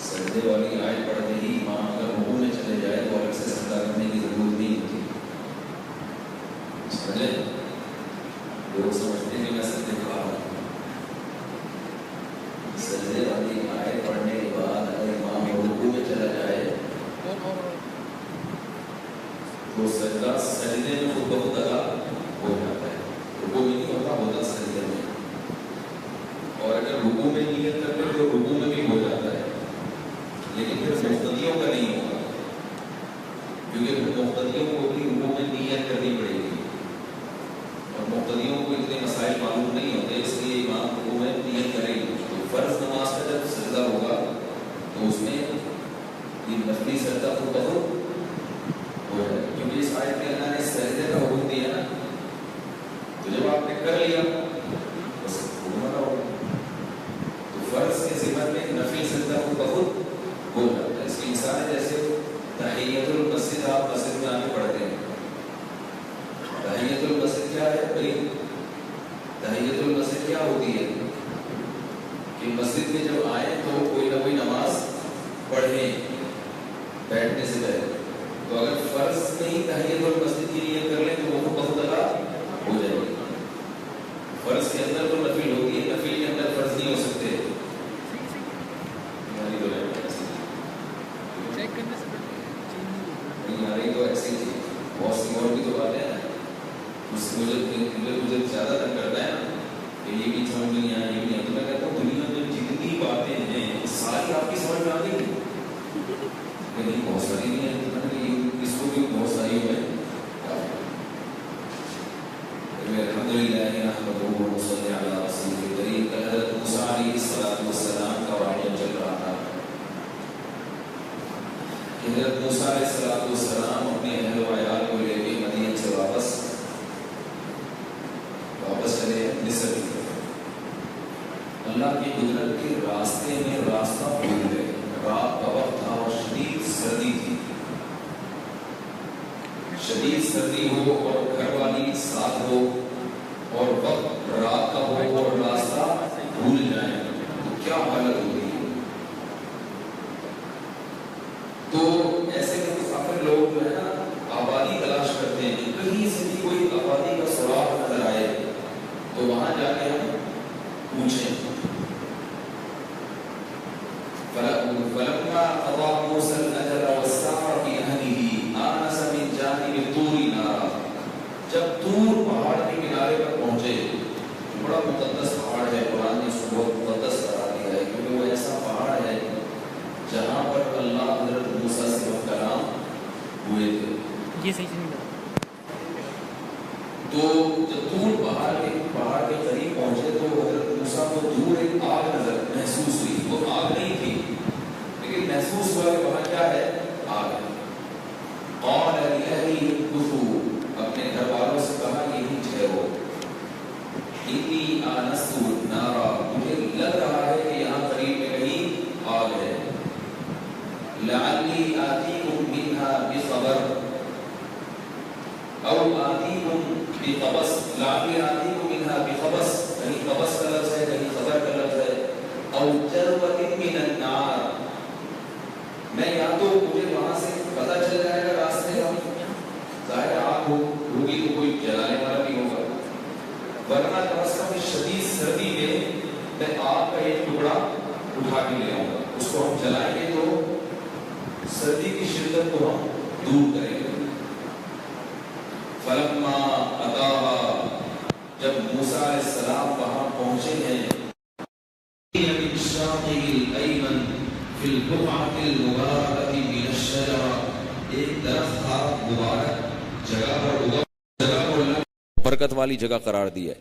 سجدے والی آیت پڑھتے ہی امام اگر رکوع میں چلے جائے تو الگ سے سجدہ کرنے کی ضرورت نہیں ہوتی. سمجھے؟ لوگ سمجھتے ہیں کہ میں سجدے کھا رہا ہوں. سجدے والی آیت پڑھنے کے بعد اگر امام رکوع میں چلا جائے تو سجدہ سجدے میں خود بخود ادا ہو جاتا ہے. رکوع میں نہیں ہوتا سجدے میں. اور اگر رکوع میں نیت کر لے تو رکوع میں بھی ہو جاتا ہے، لیکن پھر مقتدیوں کا نہیں ہوگا، کیونکہ مقتدیوں کو بھی رکوع میں نیت کرنی پڑے گی اور مقتدیوں کو اتنے مسائل معلوم نہیں ہوتے، اس لیے امام رکوع میں نیت کریں گے. تو فرض نماز کا جب سجدہ ہوگا تو اس میں یہ نفلی سجدہ خود بخود ہو جائے گا، کیونکہ اس آیت میں اللہ نے سجدے کا حکم دیا نا. تو جب آپ نے کر لیا بس حکم ادا ہو گیا. تو فرض کے ذمہ میں نفلی سجدہ خود بخود ہو جاتا ہے. اس کی مثال ہے جیسے تحیۃ المسجد آپ مسجد میں آ کے پڑھتے ہیں. تحیۃ المسجد کیا ہے بھائی؟ تحیۃ المسجد کیا ہوتی ہے کہ مسجد میں جب آئیں تو کوئی نہ کوئی نماز پڑھیں بیٹھنے سے پہلے. تو اگر فرض میں ہی تحیۃ المسجد کی نیت کر لیں تو وہ بہت ادا ہو جائے گی. فرض کے اندر تو نفل ہوتی ہے، نفل کے اندر فرض نہیں ہو سکتے. تو ایسی بہت سی اور بھی تو باتیں ہیں اس سے مجھے زیادہ تنگ کرتا ہے نا کہ یہ بھی سمجھ نہیں آیا، یہ بھی نہیں. تو میں کہتا ہوں دنیا میں جتنی باتیں ہیں ساری آپ کی سمجھ میں آ گئی نہیں؟ بہت ساری نہیں ہے، اس کو بھی بہت ساری ہے. الحمدللہ نحمدہ ونصلی علی رسولہ الکریم. حضرت موسیٰ علیہ السلام کا واقعہ چل رہا تھا. حضرت موسیٰ علیہ السلام اپنے اہل و عیال کو لے کے مدین سے واپس چلے مصر کی طرف. اللہ کی قدرت کے راستے میں راستہ بھول گئے. رات کا وقت تھا اور شدید سردی تھی. شدید سردی ہو اور گھر والی ساتھ ہو اور وقت رات کا ہو اور راستہ بھول جائیں تو کیا حالت ہوگی. تو ایسے میں مسافر لوگ جو ہے نا آبادی تلاش کرتے ہیں کہ کہیں سے بھی کوئی آبادی کا سراغ نظر آئے تو وہاں جا کے ہم پوچھیں. فلما قضى موسى الأجل واستوى في أهله آنس من جانب الطور نارا. جب طور پہاڑ کے کنارے پر پہنچے، بڑا مقدس پہاڑ ہے، قرآن نے اس کو بہت مقدس قرار دیا ہے کیونکہ وہ ایسا پہاڑ ہے جہاں پر اللہ حضرت موسیٰ سے کلام ہوئے تھے. یہ صحیح سے نہیں لگا. تو جب طور پہاڑ کے قریب پہنچے تو حضرت موسیٰ کو دور ایک آگ نظر محسوس ہوئی. وہ آگ نہیں تھی لیکن محسوس ہوا کہ وہاں کیا ہے؟ آگ ہے. قال لأهله امكثوا، اپنے گھر والوں سے کہا یہیں ٹھہرو. انی آنست نارا، مجھے لگ رہا ہے کہ یہاں قریب میں کہیں آگ ہے. لعلی آتیکم منها بخبر او آتیکم بقبس. لعلی آتیکم منها بقبس، کہیں قبس کا لفظ ہے کہیں خبر کا لفظ ہے. او جروۃ من النار، میں یا تو مجھے وہاں سے پتہ چل جائے گا راستے ہم ظاہر آگ ہوگی تو کوئی جلانے والا بھی ہوگا، ورنہ کم از کم شدید سردی میں آگ کا ایک ٹکڑا اٹھا کے لے آؤں گا. اس کو ہم جلائیں گے تو سردی کی شدت کو ہم دور کریں گے. فلما اتاها، جب موسیٰ علیہ السلام وہاں پہنچے ہیں، ایک درخت تھا مبارک جگہ پر برکت والی جگہ قرار دی ہے.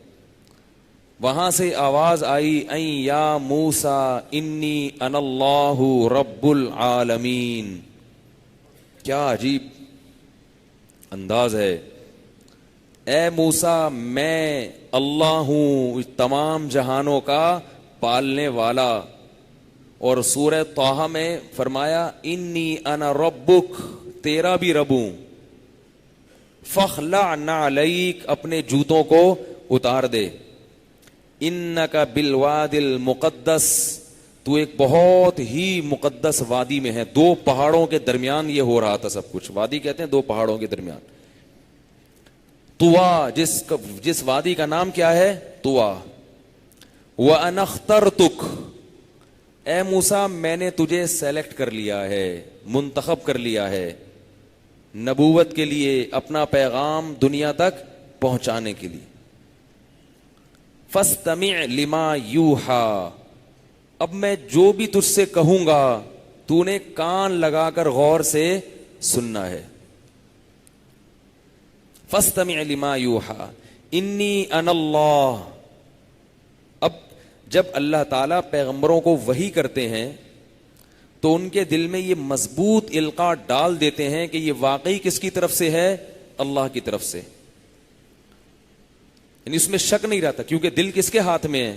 وہاں سے آواز آئی این یا موسیٰ انی انا اللہ رب العالمین. کیا عجیب انداز ہے. اے موسیٰ میں اللہ ہوں تمام جہانوں کا پالنے والا. اور سورہ طٰہٰ میں فرمایا انی انا ربک، تیرا بھی رب ہوں. فاخلع نعلیک، اپنے جوتوں کو اتار دے. انک بالواد المقدس، تو ایک بہت ہی مقدس وادی میں ہے، دو پہاڑوں کے درمیان یہ ہو رہا تھا سب کچھ. وادی کہتے ہیں دو پہاڑوں کے درمیان. طوا، جس وادی کا نام کیا ہے؟ طوا. وَأَنَا اخْتَرْتُكَ، اے موسیٰ میں نے تجھے سیلیکٹ کر لیا ہے، منتخب کر لیا ہے نبوت کے لیے، اپنا پیغام دنیا تک پہنچانے کے لیے. فَاسْتَمِعْ لِمَا يُوحَىٰ، اب میں جو بھی تجھ سے کہوں گا تو نے کان لگا کر غور سے سننا ہے. فَاسْتَمِعْ لِمَا يُوحَىٰ إِنِّي أَنَا اللَّهُ. اب جب اللہ تعالیٰ پیغمبروں کو وحی کرتے ہیں تو ان کے دل میں یہ مضبوط القاء ڈال دیتے ہیں کہ یہ واقعی کس کی طرف سے ہے؟ اللہ کی طرف سے. یعنی اس میں شک نہیں رہتا، کیونکہ دل کس کے ہاتھ میں ہے؟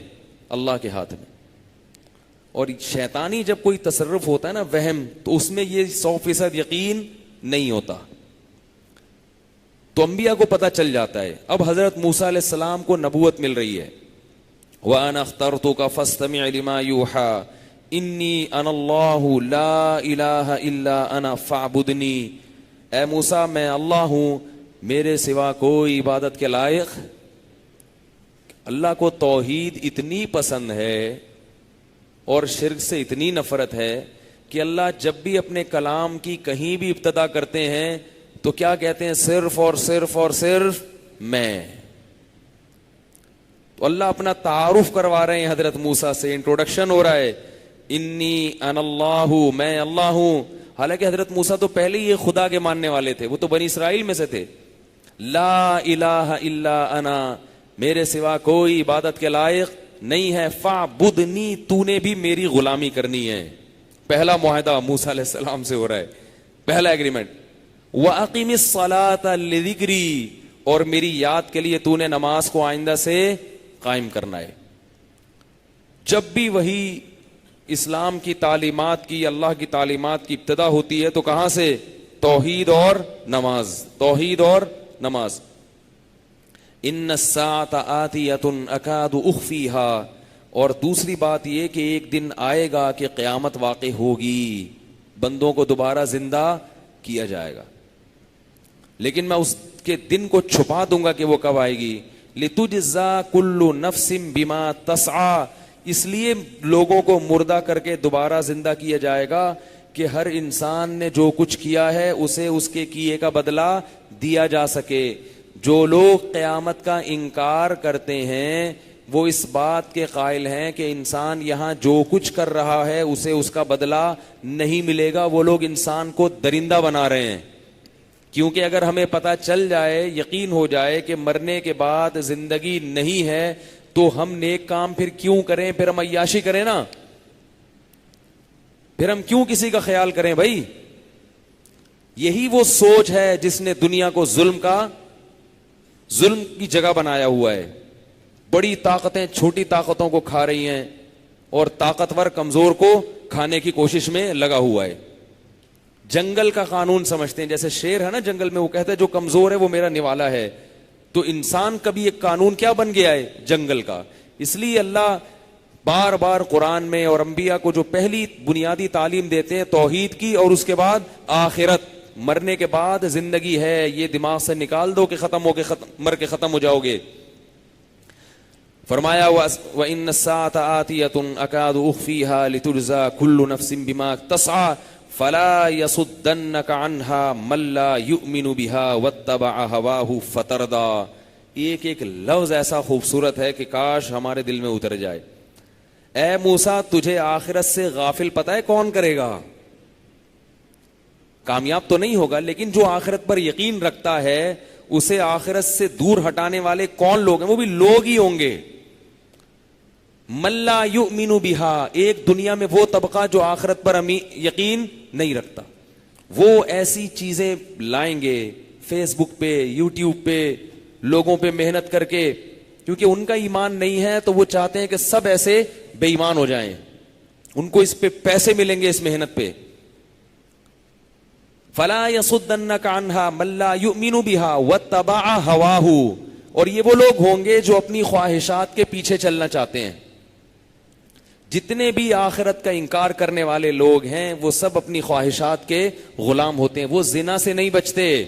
اللہ کے ہاتھ میں. اور شیطانی جب کوئی تصرف ہوتا ہے نا، وہم، تو اس میں یہ 100% یقین نہیں ہوتا. تو انبیاء کو پتہ چل جاتا ہے. اب حضرت موسیٰ علیہ السلام کو نبوت مل رہی ہے. وَأَنَا اخْتَرْتُكَ فَاسْتَمِعْ لِمَا يُوحَىٰ إِنِّي أَنَا اللَّهُ لَا إِلَٰهَ إِلَّا أَنَا فَاعْبُدْنِي. اے موسیٰ میں اللہ ہوں، میرے سوا کوئی عبادت کے لائق. اللہ کو توحید اتنی پسند ہے اور شرک سے اتنی نفرت ہے کہ اللہ جب بھی اپنے کلام کی کہیں بھی ابتدا کرتے ہیں تو کیا کہتے ہیں؟ صرف اور صرف اور صرف میں. تو اللہ اپنا تعارف کروا رہے ہیں حضرت موسیٰ سے، انٹروڈکشن ہو رہا ہے. انی انا اللہ، میں اللہ ہوں. حالانکہ حضرت موسیٰ تو پہلے ہی خدا کے ماننے والے تھے، وہ تو بنی اسرائیل میں سے تھے. لا الہ الا انا، میرے سوا کوئی عبادت کے لائق نہیں ہے. فاعبدنی، تو نے بھی میری غلامی کرنی ہے. پہلا معاہدہ موسیٰ علیہ السلام سے ہو رہا ہے، پہلا ایگریمنٹ. وَأَقِمِ الصَّلَاةَ لِذِكْرِي، اور میری یاد کے لیے تو نے نماز کو آئندہ سے قائم کرنا ہے. جب بھی وہی اسلام کی تعلیمات کی، اللہ کی تعلیمات کی ابتدا ہوتی ہے تو کہاں سے؟ توحید اور نماز، توحید اور نماز. ان الساعة آتیۃ اکاد اخفیہا، اور دوسری بات یہ کہ ایک دن آئے گا کہ قیامت واقع ہوگی، بندوں کو دوبارہ زندہ کیا جائے گا، لیکن میں اس کے دن کو چھپا دوں گا کہ وہ کب آئے گی. لتجزا کل نفس بما تسعى، اس لیے لوگوں کو مردہ کر کے دوبارہ زندہ کیا جائے گا کہ ہر انسان نے جو کچھ کیا ہے اسے اس کے کیے کا بدلہ دیا جا سکے. جو لوگ قیامت کا انکار کرتے ہیں وہ اس بات کے قائل ہیں کہ انسان یہاں جو کچھ کر رہا ہے اسے اس کا بدلہ نہیں ملے گا. وہ لوگ انسان کو درندہ بنا رہے ہیں، کیونکہ اگر ہمیں پتہ چل جائے، یقین ہو جائے کہ مرنے کے بعد زندگی نہیں ہے تو ہم نیک کام پھر کیوں کریں؟ پھر ہم عیاشی کریں نا، پھر ہم کیوں کسی کا خیال کریں بھائی؟ یہی وہ سوچ ہے جس نے دنیا کو ظلم کی جگہ بنایا ہوا ہے. بڑی طاقتیں چھوٹی طاقتوں کو کھا رہی ہیں اور طاقتور کمزور کو کھانے کی کوشش میں لگا ہوا ہے. جنگل کا قانون سمجھتے ہیں، جیسے شیر ہے نا جنگل میں، وہ کہتا ہے جو کمزور ہے وہ میرا نوالا ہے. تو انسان کا بھی ایک قانون کیا بن گیا ہے؟ جنگل کا. اس لیے اللہ بار بار قرآن میں اور انبیاء کو جو پہلی بنیادی تعلیم دیتے ہیں توحید کی، اور اس کے بعد آخرت، مرنے کے بعد زندگی ہے، یہ دماغ سے نکال دو کہ مر کے ختم ہو جاؤ گے. فرمایا وَإِنَّ السَّاعَةَ آتِيَةٌ أَكَادُ أُخْفِيهَا لِتُجْزَى كُلُّ نَفْسٍ بِمَا تَسْعَىٰ فَلَا يَصُدَّنَّكَ عَنْهَا مَن لَّا يُؤْمِنُ بِهَا وَاتَّبَعَ هَوَاهُ فَتَرْدَىٰ. ایک لفظ ایسا خوبصورت ہے کہ کاش ہمارے دل میں اتر جائے. اے موسیٰ تجھے آخرت سے غافل پتہ ہے کون کرے گا؟ کامیاب تو نہیں ہوگا، لیکن جو آخرت پر یقین رکھتا ہے اسے آخرت سے دور ہٹانے والے کون لوگ ہیں؟ وہ بھی لوگ ہی ہوں گے. من لا یؤمن بہا، ایک دنیا میں وہ طبقہ جو آخرت پر یقین نہیں رکھتا، وہ ایسی چیزیں لائیں گے فیس بک پہ، یوٹیوب پہ، لوگوں پہ محنت کر کے، کیونکہ ان کا ایمان نہیں ہے تو وہ چاہتے ہیں کہ سب ایسے بے ایمان ہو جائیں، ان کو اس پہ پیسے ملیں گے اس محنت پہ. فلا يصدنك عنها من لا يؤمن بها واتبع هواه، اور یہ وہ لوگ ہوں گے جو اپنی خواہشات کے پیچھے چلنا چاہتے ہیں، جتنے بھی آخرت کا انکار کرنے والے لوگ ہیں وہ سب اپنی خواہشات کے غلام ہوتے ہیں. وہ زنا سے نہیں بچتے,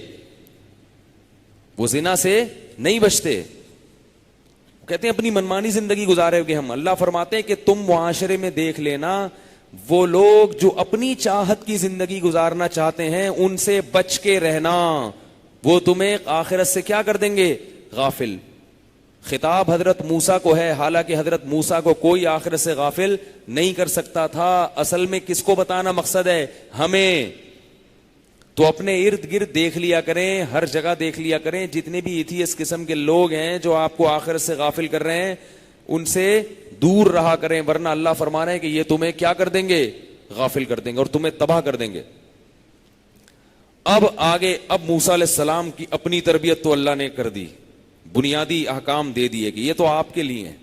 وہ زنا سے نہیں بچتے, کہتے ہیں اپنی منمانی زندگی گزارے گے ہم. اللہ فرماتے ہیں کہ تم معاشرے میں دیکھ لینا وہ لوگ جو اپنی چاہت کی زندگی گزارنا چاہتے ہیں ان سے بچ کے رہنا, وہ تمہیں آخرت سے کیا کر دیں گے, غافل. خطاب حضرت موسیٰ کو ہے, حالانکہ حضرت موسیٰ کو کوئی آخرت سے غافل نہیں کر سکتا تھا. اصل میں کس کو بتانا مقصد ہے, ہمیں. تو اپنے ارد گرد دیکھ لیا کریں, ہر جگہ دیکھ لیا کریں, جتنے بھی ایتھیس قسم کے لوگ ہیں جو آپ کو آخرت سے غافل کر رہے ہیں ان سے دور رہا کریں, ورنہ اللہ فرما رہے ہیں کہ یہ تمہیں کیا کر دیں گے, غافل کر دیں گے اور تمہیں تباہ کر دیں گے. اب آگے, اب موسیٰ علیہ السلام کی اپنی تربیت تو اللہ نے کر دی, بنیادی احکام دے دیے کہ یہ تو آپ کے لیے ہیں.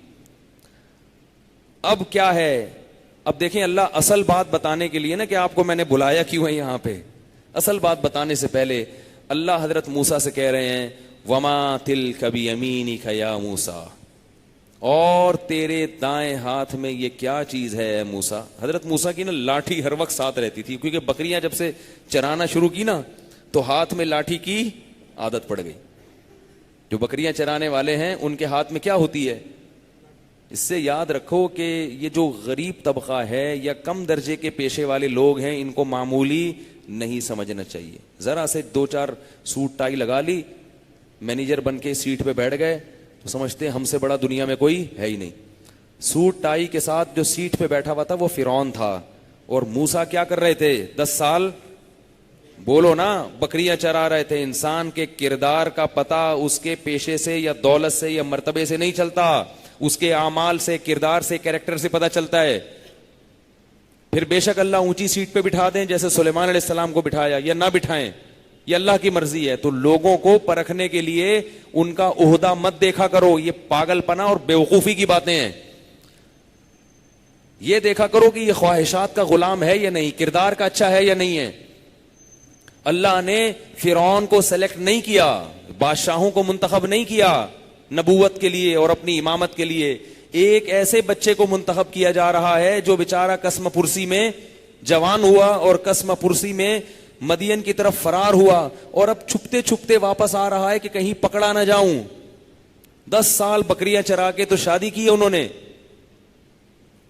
اب کیا ہے, اب دیکھیں اللہ اصل بات بتانے کے لیے نا کہ آپ کو میں نے بلایا کیوں ہے یہاں پہ, اصل بات بتانے سے پہلے اللہ حضرت موسیٰ سے کہہ رہے ہیں وما تلک بیمینک یا موسیٰ, اور تیرے دائیں ہاتھ میں یہ کیا چیز ہے اے موسیٰ. حضرت موسیٰ کی نا لاٹھی ہر وقت ساتھ رہتی تھی, کیونکہ بکریاں جب سے چرانا شروع کی نا تو ہاتھ میں لاٹھی کی عادت پڑ گئی. جو بکریاں چرانے والے ہیں ان کے ہاتھ میں کیا ہوتی ہے. اس سے یاد رکھو کہ یہ جو غریب طبقہ ہے یا کم درجے کے پیشے والے لوگ ہیں ان کو معمولی نہیں سمجھنا چاہیے. ذرا سے 2-4 سوٹ ٹائی لگا لی, مینیجر بن کے سیٹ پہ بیٹھ گئے تو سمجھتے ہیں ہم سے بڑا دنیا میں کوئی ہے ہی نہیں. سوٹ ٹائی کے ساتھ جو سیٹ پہ بیٹھا ہوا تھا وہ فرعون تھا, اور موسیٰ کیا کر رہے تھے, 10 سال بولو نا, بکریاں چرا رہے تھے. انسان کے کردار کا پتہ اس کے پیشے سے یا دولت سے یا مرتبے سے نہیں چلتا, اس کے اعمال سے, کردار سے, کیریکٹر سے پتہ چلتا ہے. پھر بے شک اللہ اونچی سیٹ پہ بٹھا دیں جیسے سلیمان علیہ السلام کو بٹھایا, یا نہ بٹھائیں, یہ اللہ کی مرضی ہے. تو لوگوں کو پرکھنے کے لیے ان کا عہدہ مت دیکھا کرو, یہ پاگل پنا اور بیوقوفی کی باتیں ہیں. یہ دیکھا کرو کہ یہ خواہشات کا غلام ہے یا نہیں, کردار کا اچھا ہے یا نہیں ہے. اللہ نے فرعون کو سلیکٹ نہیں کیا, بادشاہوں کو منتخب نہیں کیا نبوت کے لیے اور اپنی امامت کے لیے. ایک ایسے بچے کو منتخب کیا جا رہا ہے جو بیچارہ قسم پرسی میں جوان ہوا اور قسم پرسی میں مدین کی طرف فرار ہوا, اور اب چھپتے چھپتے واپس آ رہا ہے کہ کہیں پکڑا نہ جاؤں. 10 سال بکریاں چرا کے تو شادی کی انہوں نے,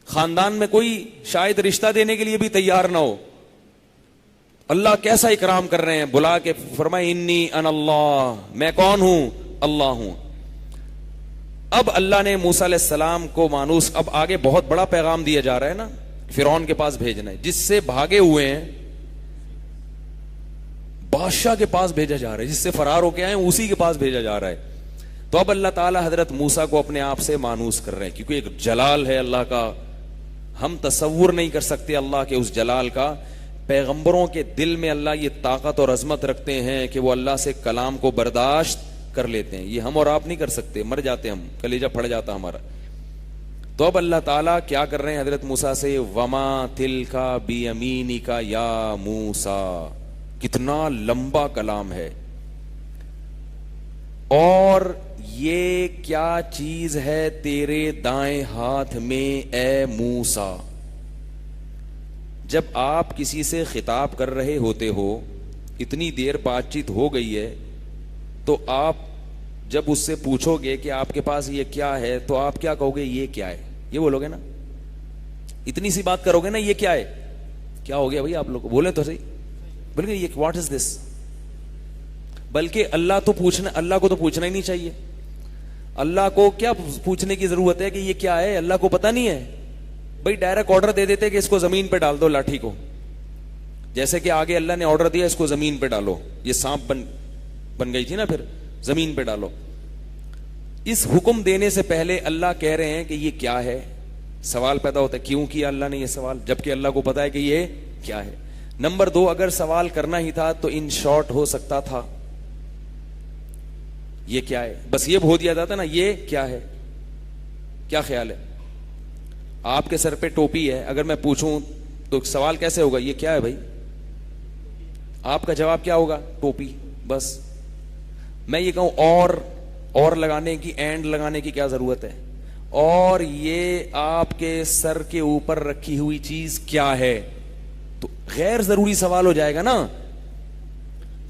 خاندان میں کوئی شاید رشتہ دینے کے لیے بھی تیار نہ ہو. اللہ کیسا اکرام کر رہے ہیں, بلا کے فرمائے انی انا اللہ, میں کون ہوں, اللہ ہوں. اب اللہ نے موسیٰ علیہ السلام کو مانوس, اب آگے بہت بڑا پیغام دیا جا رہا ہے نا, فرعون کے پاس بھیجنا ہے, جس سے بھاگے ہوئے ہیں بادشاہ کے پاس بھیجا جا رہا ہے, جس سے فرار ہو کے آئے ہیں اسی کے پاس بھیجا جا رہا ہے. تو اب اللہ تعالیٰ حضرت موسیٰ کو اپنے آپ سے مانوس کر رہے ہیں, کیونکہ ایک جلال ہے اللہ کا, ہم تصور نہیں کر سکتے اللہ کے اس جلال کا. پیغمبروں کے دل میں اللہ یہ طاقت اور عظمت رکھتے ہیں کہ وہ اللہ سے کلام کو برداشت کر لیتے ہیں. یہ ہم اور آپ نہیں کر سکتے, مر جاتے ہم, کلیجہ پھٹ جاتا ہمارا. تو اب اللہ تعالیٰ کیا کر رہے ہیں حضرت موسیٰ سے, وما تلکا بیمینک یا موسیٰ. کتنا لمبا کلام ہے, اور یہ کیا چیز ہے تیرے دائیں ہاتھ میں اے موسیٰ. جب آپ کسی سے خطاب کر رہے ہوتے ہو, اتنی دیر بات چیت ہو گئی ہے, تو آپ جب اس سے پوچھو گے کہ آپ کے پاس یہ کیا ہے, تو آپ کیا کہو گے, یہ کیا ہے, یہ بولو گے نا. اتنی سی بات کرو گے نا, یہ کیا ہے, کیا ہو گیا بھائی آپ لوگ بولیں تو صحیح, بولیں گے یہ واٹ از دس. بلکہ اللہ کو تو پوچھنا ہی نہیں چاہیے. اللہ کو کیا پوچھنے کی ضرورت ہے کہ یہ کیا ہے, اللہ کو پتہ نہیں ہے. بھائی ڈائریکٹ آرڈر دے دیتے کہ اس کو زمین پہ ڈال دو لاٹھی کو, جیسے کہ آگے اللہ نے آرڈر دیا اس کو زمین پہ ڈالو, یہ سانپ بن گئی تھی نا, پھر زمین پہ ڈالو. اس حکم دینے سے پہلے اللہ کہہ رہے ہیں کہ یہ کیا ہے. سوال پیدا ہوتا ہے کیوں کیا اللہ نے یہ سوال, جبکہ اللہ کو پتا ہے کہ یہ کیا ہے. نمبر 2, اگر سوال کرنا ہی تھا تو ان شارٹ ہو سکتا تھا, یہ کیا ہے, بس یہ بھول دیا جاتا نا, یہ کیا ہے. کیا خیال ہے, آپ کے سر پہ ٹوپی ہے, اگر میں پوچھوں تو سوال کیسے ہوگا, یہ کیا ہے بھائی, آپ کا جواب کیا ہوگا, ٹوپی. بس میں یہ کہوں اور لگانے کی, اینڈ لگانے کی کیا ضرورت ہے, اور یہ آپ کے سر کے اوپر رکھی ہوئی چیز کیا ہے؟ تو غیر ضروری سوال ہو جائے گا نا.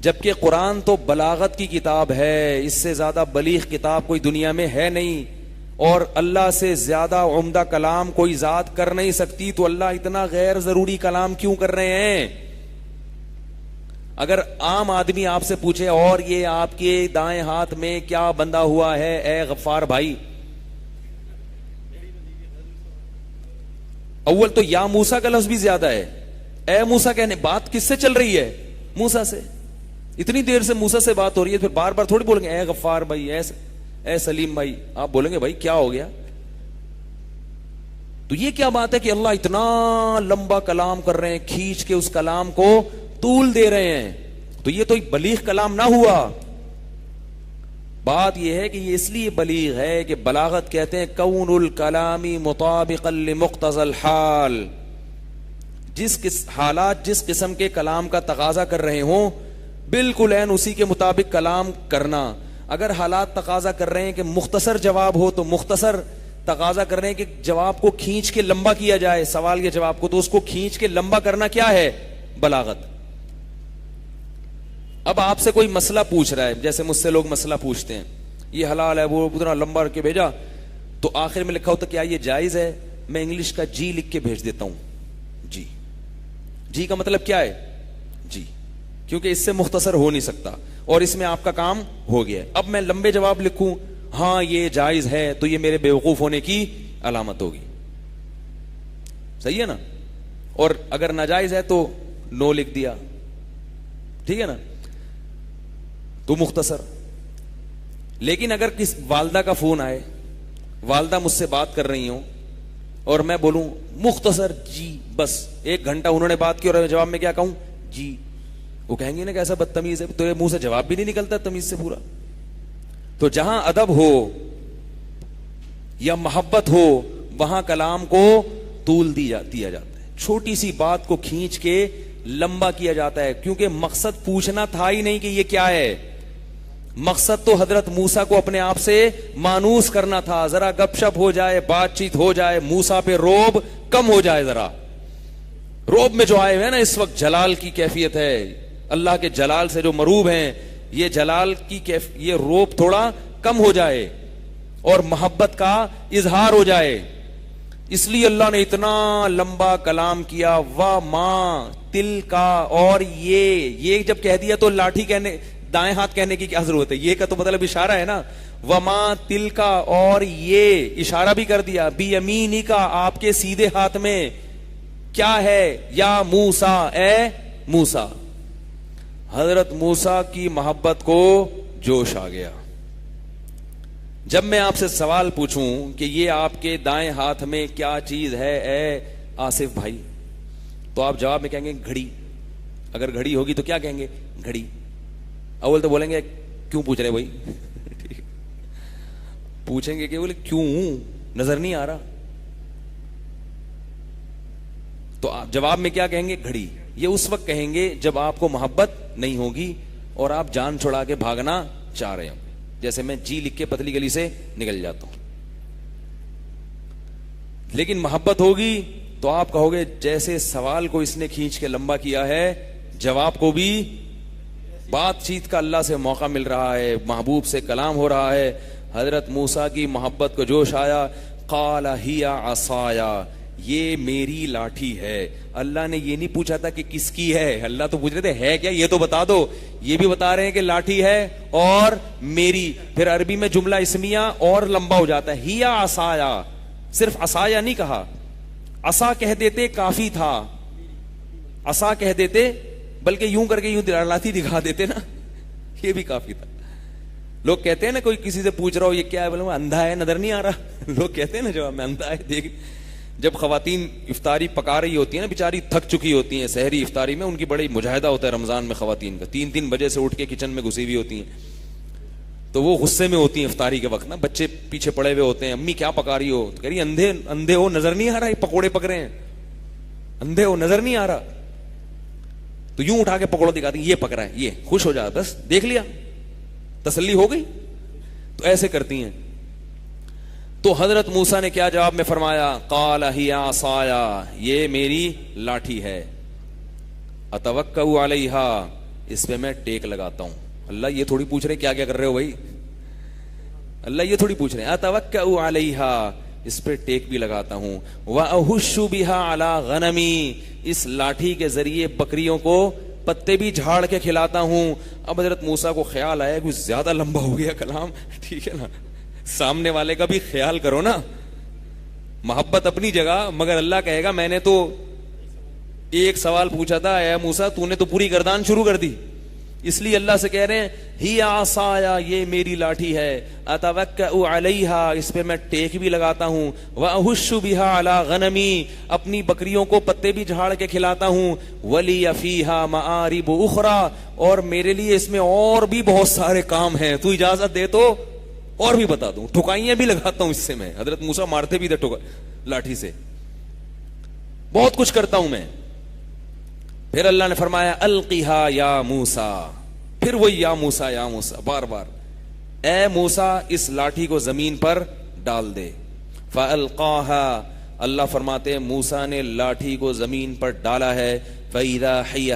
جبکہ قرآن تو بلاغت کی کتاب ہے, اس سے زیادہ بلیغ کتاب کوئی دنیا میں ہے نہیں, اور اللہ سے زیادہ عمدہ کلام کوئی ذات کر نہیں سکتی, تو اللہ اتنا غیر ضروری کلام کیوں کر رہے ہیں؟ اگر عام آدمی آپ سے پوچھے اور یہ آپ کے دائیں ہاتھ میں کیا بندھا ہوا ہے اے غفار بھائی, اول تو یا موسیٰ کا لفظ بھی زیادہ ہے. اے موسیٰ کہنے, بات کس سے چل رہی ہے؟ موسیٰ سے. اتنی دیر سے موسیٰ سے بات ہو رہی ہے, پھر بار بار تھوڑی بولیں گے اے غفار بھائی, اے سلیم بھائی. آپ بولیں گے بھائی کیا ہو گیا؟ تو یہ کیا بات ہے کہ اللہ اتنا لمبا کلام کر رہے ہیں, کھینچ کے اس کلام کو طول دے رہے ہیں؟ تو یہ تو ایک بلیغ کلام نہ ہوا. بات یہ ہے کہ یہ اس لیے بلیغ ہے کہ بلاغت کہتے ہیں کون الکلام مطابقا لمقتضى الحال, جس حالات جس قسم کے کلام کا تقاضا کر رہے ہوں بالکل عین اسی کے مطابق کلام کرنا. اگر حالات تقاضا کر رہے ہیں کہ مختصر جواب ہو تو مختصر, تقاضا کر رہے ہیں کہ جواب کو کھینچ کے لمبا کیا جائے, سوال کے جواب کو, تو اس کو کھینچ کے لمبا کرنا کیا ہے؟ بلاغت. اب آپ سے کوئی مسئلہ پوچھ رہا ہے, جیسے مجھ سے لوگ مسئلہ پوچھتے ہیں یہ حلال ہے, وہ اتنا لمبا رکھ کے بھیجا, تو آخر میں لکھا ہوتا کیا یہ جائز ہے؟ میں انگلش کا جی لکھ کے بھیج دیتا ہوں. جی, جی کا مطلب کیا ہے؟ جی, کیونکہ اس سے مختصر ہو نہیں سکتا اور اس میں آپ کا کام ہو گیا ہے. اب میں لمبے جواب لکھوں ہاں یہ جائز ہے, تو یہ میرے بیوقوف ہونے کی علامت ہوگی. صحیح ہے نا؟ اور اگر ناجائز ہے تو نو لکھ دیا, ٹھیک ہے نا, تو مختصر. لیکن اگر کس والدہ کا فون آئے, والدہ مجھ سے بات کر رہی ہوں اور میں بولوں مختصر جی, بس 1 گھنٹہ انہوں نے بات کی اور جواب میں کیا کہوں؟ جی. وہ کہیں گے نا کہ ایسا بدتمیز ہے, تو یہ منہ سے جواب بھی نہیں نکلتا تمیز سے پورا. تو جہاں ادب ہو یا محبت ہو وہاں کلام کو طول دیا جاتا ہے, چھوٹی سی بات کو کھینچ کے لمبا کیا جاتا ہے, کیونکہ مقصد پوچھنا تھا ہی نہیں کہ یہ کیا ہے. مقصد تو حضرت موسیٰ کو اپنے آپ سے مانوس کرنا تھا, ذرا گپ شپ ہو جائے, بات چیت ہو جائے, موسیٰ پہ روب کم ہو جائے. ذرا روب میں جو آئے ہوئے نا اس وقت جلال کی کیفیت ہے, اللہ کے جلال سے جو مروب ہیں, یہ جلال کی یہ روب تھوڑا کم ہو جائے اور محبت کا اظہار ہو جائے. اس لیے اللہ نے اتنا لمبا کلام کیا. وَمَا تِلْكَ, اور یہ جب کہہ دیا تو لاٹھی کہنے, دائیں ہاتھ کہنے کی کیا ضرورت ہے؟ یہ کا تو مطلب اشارہ ہے نا. وَمَا تِلْكَ, اور یہ اشارہ بھی کر دیا. بِيَمِينِكَ, آپ کے سیدھے ہاتھ میں کیا ہے؟ یا موسیٰ, اے موسیٰ. حضرت موسیٰ کی محبت کو جوش آ گیا. جب میں آپ سے سوال پوچھوں کہ یہ آپ کے دائیں ہاتھ میں کیا چیز ہے اے آصف بھائی, تو آپ جواب میں کہیں گے گھڑی. اگر گھڑی ہوگی تو کیا کہیں گے؟ گھڑی. اول تو بولیں گے کیوں پوچھ رہے بھائی, پوچھیں گے کہ بولے کیوں, نظر نہیں آ رہا. تو آپ جواب میں کیا کہیں گے؟ گھڑی. یہ اس وقت کہیں گے جب آپ کو محبت نہیں ہوگی اور آپ جان چھڑا کے بھاگنا چاہ رہے ہوں, جیسے میں جی لکھ کے پتلی گلی سے نکل جاتا ہوں. لیکن محبت ہوگی تو آپ کہو گے جیسے سوال کو اس نے کھینچ کے لمبا کیا ہے, جواب کو بھی بات چیت کا اللہ سے موقع مل رہا ہے, محبوب سے کلام ہو رہا ہے. حضرت موسیٰ کی محبت کو جوش آیا. قال ہی عصایا, یہ میری لاٹھی ہے. اللہ نے یہ نہیں پوچھا تھا کہ کس کی ہے, اللہ تو پوچھ رہے تھے ہے کیا, یہ تو بتا دو. یہ بھی بتا رہے ہیں کہ لاٹھی ہے اور میری. پھر عربی میں جملہ اسمیہ اور لمبا ہو جاتا ہے. ہی عصایا, صرف عصایا نہیں کہا, عصا کہہ دیتے کافی تھا, عصا کہہ دیتے, بلکہ یوں کر کے یوں لاٹھی دکھا دیتے نا, یہ بھی کافی تھا. لوگ کہتے ہیں نا کوئی کسی سے پوچھ رہا ہو یہ کیا ہے, بولے اندھا ہے نظر نہیں آ رہا. لوگ کہتے ہیں نا جواب میں اندھا ہے دیکھ. جب خواتین افطاری پکا رہی ہوتی ہیں نا, بیچاری تھک چکی ہوتی ہیں سحری افطاری میں, ان کی بڑی مجاہدہ ہوتا ہے رمضان میں خواتین کا, 3 بجے سے اٹھ کے کچن میں گھسی ہوئی ہوتی ہیں, تو وہ غصے میں ہوتی ہیں افطاری کے وقت نا. بچے پیچھے پڑے ہوئے ہوتے ہیں, امی کیا پکا رہی ہو, تو کہہ رہی اندھے ہو نظر نہیں آ رہا, یہ پکوڑے پک رہے ہیں, اندھے ہو نظر نہیں آ رہا. تو یوں اٹھا کے پکوڑا دکھاتی ہیں, یہ پک رہا ہے, یہ خوش ہو جا, بس دیکھ لیا, تسلی ہو گئی. تو ایسے کرتی ہیں. تو حضرت موسیٰ نے کیا جواب میں فرمایا؟ قال ہی عصایا، یہ میری لاٹھی ہے، اتوکأ علیہا، اس پہ میں ٹیک لگاتا ہوں. اللہ یہ تھوڑی پوچھ رہے کیا کیا کر رہے ہو بھائی، اللہ یہ تھوڑی پوچھ رہے ہیں اتوکأ علیہا، اس پہ ٹیک بھی لگاتا ہوں. وأہش بہا علی غنمی، اس لاٹھی کے ذریعے بکریوں کو پتے بھی جھاڑ کے کھلاتا ہوں. اب حضرت موسیٰ کو خیال آیا کہ زیادہ لمبا ہو گیا کلام، ٹھیک ہے نا، سامنے والے کا بھی خیال کرو نا، محبت اپنی جگہ، مگر اللہ کہے گا میں نے تو ایک سوال پوچھا تھا، اے موسیٰ تو نے تو پوری گردان شروع کر دی. اس لیے اللہ سے کہہ رہے ہیں ہی عصایا، یہ میری لاٹھی ہے، اتوکأ علیہا، اس پہ میں ٹیک بھی لگاتا ہوں، واہش بہا علی غنمی، اپنی بکریوں کو پتے بھی جھاڑ کے کھلاتا ہوں، ولی فیہا معارب اخری، اور میرے لیے اس میں اور بھی بہت سارے کام ہیں، تو اجازت دے تو اور بھی بتا دوں، ٹھکائیاں بھی لگاتا ہوں اس سے میں. حضرت موسیٰ مارتے بھی تھے لاٹھی سے، بہت کچھ کرتا ہوں میں. پھر اللہ نے فرمایا القیہا یا موسیٰ، پھر وہی یا موسیٰ یا موسیٰ بار بار، اے موسیٰ اس لاٹھی کو زمین پر ڈال دے. فالقاہا، اللہ فرماتے ہیں موسیٰ نے لاٹھی کو زمین پر ڈالا ہے، فاذا ہی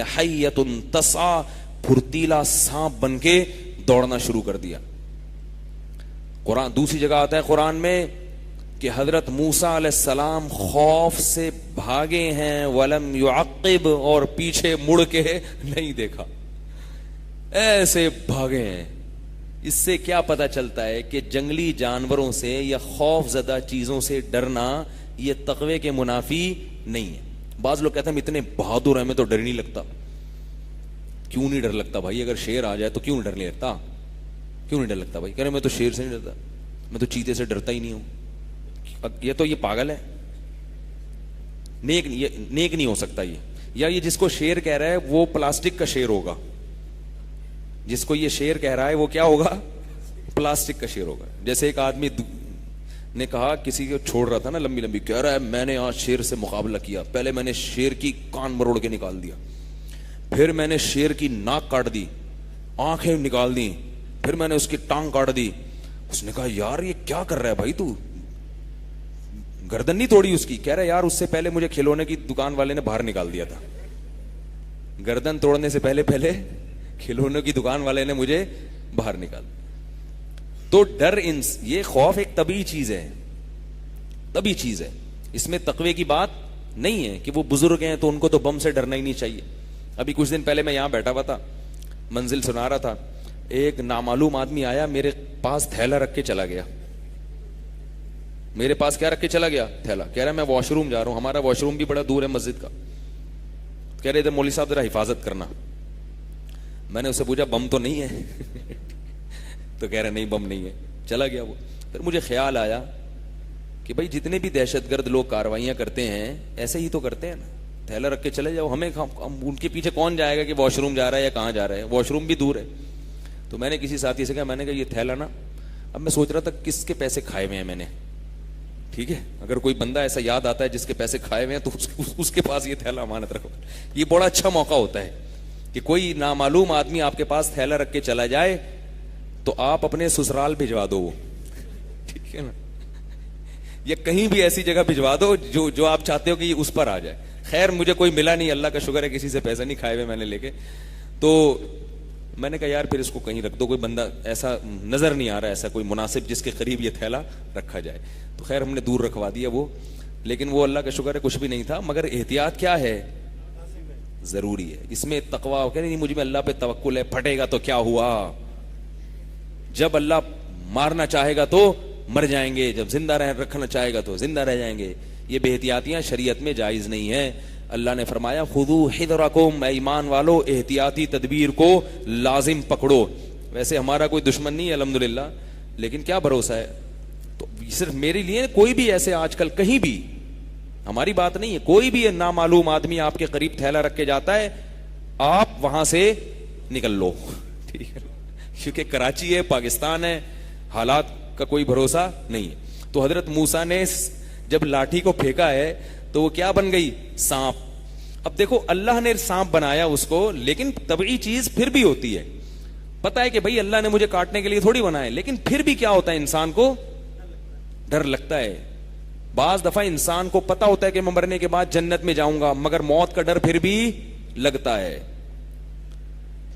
حیۃ تسعی، پھرتیلا سانپ بن کے دوڑنا شروع کر دیا. قرآن دوسری جگہ آتا ہے قرآن میں کہ حضرت موسیٰ علیہ السلام خوف سے بھاگے ہیں، ولم یعقب، اور پیچھے مڑ کے نہیں دیکھا، ایسے بھاگے ہیں. اس سے کیا پتا چلتا ہے کہ جنگلی جانوروں سے یا خوف زدہ چیزوں سے ڈرنا یہ تقوی کے منافی نہیں ہے. بعض لوگ کہتے ہیں ہم اتنے بہادر ہیں ہمیں تو ڈر نہیں لگتا. کیوں نہیں ڈر لگتا بھائی؟ اگر شیر آ جائے تو کیوں ڈر نہیں لگتا؟ کیوں نہیں ڈر لگتا بھائی؟ کہہ رہے میں تو شیر سے نہیں ڈرتا، میں تو چیتے سے ڈرتا ہی نہیں ہوں. یہ تو یہ پاگل ہے، نیک نہیں ہو سکتا یہ. یا یہ جس کو شیر کہہ رہا ہے وہ پلاسٹک کا شیر ہوگا، جس کو یہ شیر کہہ رہا ہے وہ کیا ہوگا؟ پلاسٹک کا شیر ہوگا. جیسے ایک آدمی نے کہا کسی کو چھوڑ رہا تھا نا لمبی لمبی، کہہ رہا ہے میں نے آج شیر سے مقابلہ کیا، پہلے میں نے شیر کی کان مروڑ کے نکال دیا، پھر میں نے شیر کی ناک کاٹ دی، آنکھیں نکال دی، پھر میں نے اس کی ٹانگ کاٹ دی. اس نے کہا یار یہ کیا کر رہا ہے بھائی، تو گردن نہیں توڑی اس کی؟ کہہ رہا ہے یار اس سے پہلے مجھے کھلونے کی دکان والے نے باہر نکال دیا تھا، گردن توڑنے سے پہلے کھلونے کی دکان والے نے مجھے باہر نکال. تو ڈر یہ خوف ایک طبیعی چیز ہے، طبیعی چیز ہے، اس میں تقوی کی بات نہیں ہے کہ وہ بزرگ ہیں تو ان کو تو بم سے ڈرنا ہی نہیں چاہیے. ابھی کچھ دن پہلے میں یہاں بیٹھا ہوا تھا، منزل سنا رہا تھا، ایک نامعلوم آدمی آیا میرے پاس تھیلا رکھ کے چلا گیا. میرے پاس کیا رکھ کے چلا گیا؟ تھیلا. کہہ رہا ہے میں واش روم جا رہا ہوں، ہمارا واش روم بھی بڑا دور ہے مسجد کا. کہہ رہے ادھر مولوی صاحب ذرا حفاظت کرنا. میں نے اسے پوچھا بم تو نہیں ہے؟ تو کہہ رہے نہیں بم نہیں ہے. چلا گیا وہ. پھر مجھے خیال آیا کہ بھائی جتنے بھی دہشت گرد لوگ کاروائیاں کرتے ہیں ایسے ہی تو کرتے ہیں نا، تھیلا رکھ کے چلے جاؤ. ہمیں ان کے پیچھے کون جائے گا کہ واش روم جا رہا ہے یا کہاں جا رہا ہے؟ واش روم بھی دور ہے. تو میں نے کسی ساتھی سے کہا، میں نے کہا یہ تھیلا نا، اب میں سوچ رہا تھا کس کے پیسے کھائے ہوئے ہیں میں نے، ٹھیک ہے، اگر کوئی بندہ ایسا یاد آتا ہے جس کے پیسے کھائے ہوئے ہیں تو اس کے پاس یہ تھیلا امانت رکھو. یہ بڑا اچھا موقع ہوتا ہے کہ کوئی نامعلوم آدمی آپ کے پاس تھیلا رکھ کے چلا جائے تو آپ اپنے سسرال بھجوا دو وہ، ٹھیک ہے نا، یا کہیں بھی ایسی جگہ بھجوا دو جو آپ چاہتے ہو کہ اس پر آ جائے. خیر مجھے کوئی ملا نہیں، اللہ کا شکر ہے، کسی سے پیسہ نہیں کھائے ہوئے میں نے لے کے. تو میں نے کہا یار پھر اس کو کہیں رکھ دو، کوئی بندہ ایسا نظر نہیں آ رہا ایسا کوئی مناسب جس کے قریب یہ تھیلا رکھا جائے. تو خیر ہم نے دور رکھوا دیا وہ، لیکن وہ اللہ کا شکر ہے کچھ بھی نہیں تھا. مگر احتیاط کیا ہے؟ ضروری ہے. اس میں تقویٰ ہو کہ نہیں مجھے اللہ پہ توکل ہے، پھٹے گا تو کیا ہوا، جب اللہ مارنا چاہے گا تو مر جائیں گے، جب زندہ رکھنا چاہے گا تو زندہ رہ جائیں گے. یہ بے احتیاطیاں شریعت میں جائز نہیں ہے. اللہ نے فرمایا خذو حذرکم، اے ایمان والو احتیاطی تدبیر کو لازم پکڑو. ویسے ہمارا کوئی دشمن نہیں ہے الحمدللہ، لیکن کیا بھروسہ ہے. تو صرف میرے لیے کوئی بھی ایسے آج کل کہیں بھی ہماری بات نہیں ہے، کوئی بھی نامعلوم آدمی آپ کے قریب تھیلا رکھ کے جاتا ہے آپ وہاں سے نکل لو، ٹھیک ہے، کیونکہ کراچی ہے، پاکستان ہے، حالات کا کوئی بھروسہ نہیں ہے. تو حضرت موسیٰ نے جب لاٹھی کو پھینکا ہے تو وہ کیا بن گئی؟ سانپ. اب دیکھو اللہ نے سانپ بنایا اس کو، لیکن طبعی چیز پھر بھی ہوتی ہے. پتا ہے کہ بھائی اللہ نے مجھے کاٹنے کے لیے تھوڑی بنایا، لیکن پھر بھی کیا ہوتا ہے انسان کو ڈر لگتا ہے. بعض دفعہ انسان کو پتا ہوتا ہے کہ میں مرنے کے بعد جنت میں جاؤں گا, مگر موت کا ڈر پھر بھی لگتا ہے.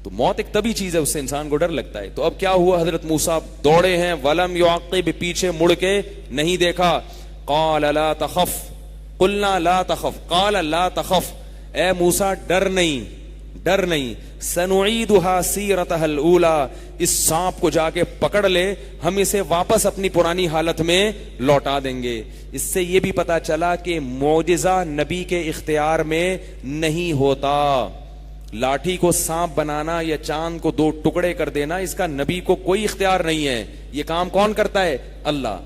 تو موت ایک طبی چیز ہے, اس سے انسان کو ڈر لگتا ہے. تو اب کیا ہوا, حضرت موسیٰ دوڑے ہیں, ولم یعقب, پیچھے مڑ کے نہیں دیکھا. قال لا تخف, قلنا لا تخف, قال لا تخف, اے موسیٰ ڈر نہیں, ڈر نہیں. سنعیدها سیرتها الاولی, اس سانپ کو جا کے پکڑ لے, ہم اسے واپس اپنی پرانی حالت میں لوٹا دیں گے. اس سے یہ بھی پتا چلا کہ معجزہ نبی کے اختیار میں نہیں ہوتا. لاٹھی کو سانپ بنانا یا چاند کو 2 ٹکڑے کر دینا, اس کا نبی کو کوئی اختیار نہیں ہے. یہ کام کون کرتا ہے؟ اللہ.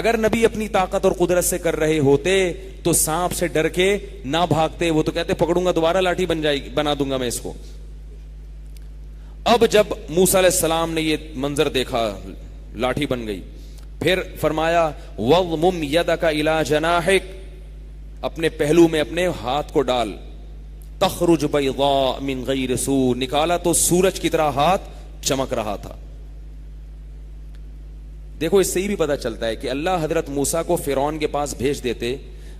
اگر نبی اپنی طاقت اور قدرت سے کر رہے ہوتے تو سانپ سے ڈر کے نہ بھاگتے, وہ تو کہتے پکڑوں گا دوبارہ لاٹھی بنا دوں گا میں اس کو. اب جب موسیٰ علیہ السلام نے یہ منظر دیکھا, لاٹھی بن گئی, پھر فرمایا وَضْمُمْ يَدَكَ إِلَى جَنَاحِكَ, اپنے پہلو میں اپنے ہاتھ کو ڈال. تخرج بیضاء من غیر سوء, نکالا تو سورج کی طرح ہاتھ چمک رہا تھا. دیکھو اس سے ہی بھی پتا چلتا ہے کہ اللہ حضرت موسیٰ کو فرعون کے پاس بھیج دیتے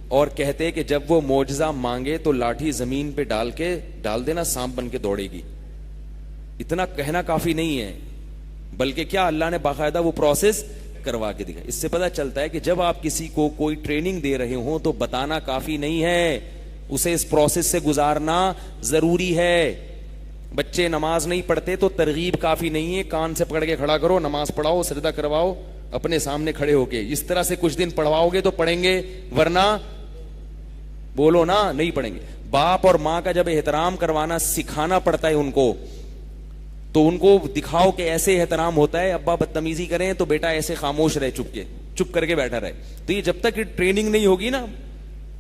اور کہتے کہ جب وہ معجزہ مانگے تو لاٹھی زمین پہ ڈال دینا, سانپ بن کے دوڑے گی. اتنا کہنا کافی نہیں ہے, بلکہ کیا اللہ نے باقاعدہ وہ پروسیس کروا کے دکھا. اس سے پتا چلتا ہے کہ جب آپ کسی کو کوئی ٹریننگ دے رہے ہوں تو بتانا کافی نہیں ہے, اسے اس پروسیس سے گزارنا ضروری ہے. بچے نماز نہیں پڑھتے تو ترغیب کافی نہیں ہے, کان سے پکڑ کے کھڑا کرو, نماز پڑھاؤ, سجدہ کرواؤ اپنے سامنے کھڑے ہو کے. اس طرح سے کچھ دن پڑھواؤ گے تو پڑھیں گے, ورنہ بولو نا نہیں پڑھیں گے. باپ اور ماں کا جب احترام کروانا سکھانا پڑتا ہے ان کو, تو ان کو دکھاؤ کہ ایسے احترام ہوتا ہے. ابا بدتمیزی کریں تو بیٹا ایسے خاموش رہے, چپ کر کے بیٹھا رہے. تو یہ جب تک ٹریننگ نہیں ہوگی نا,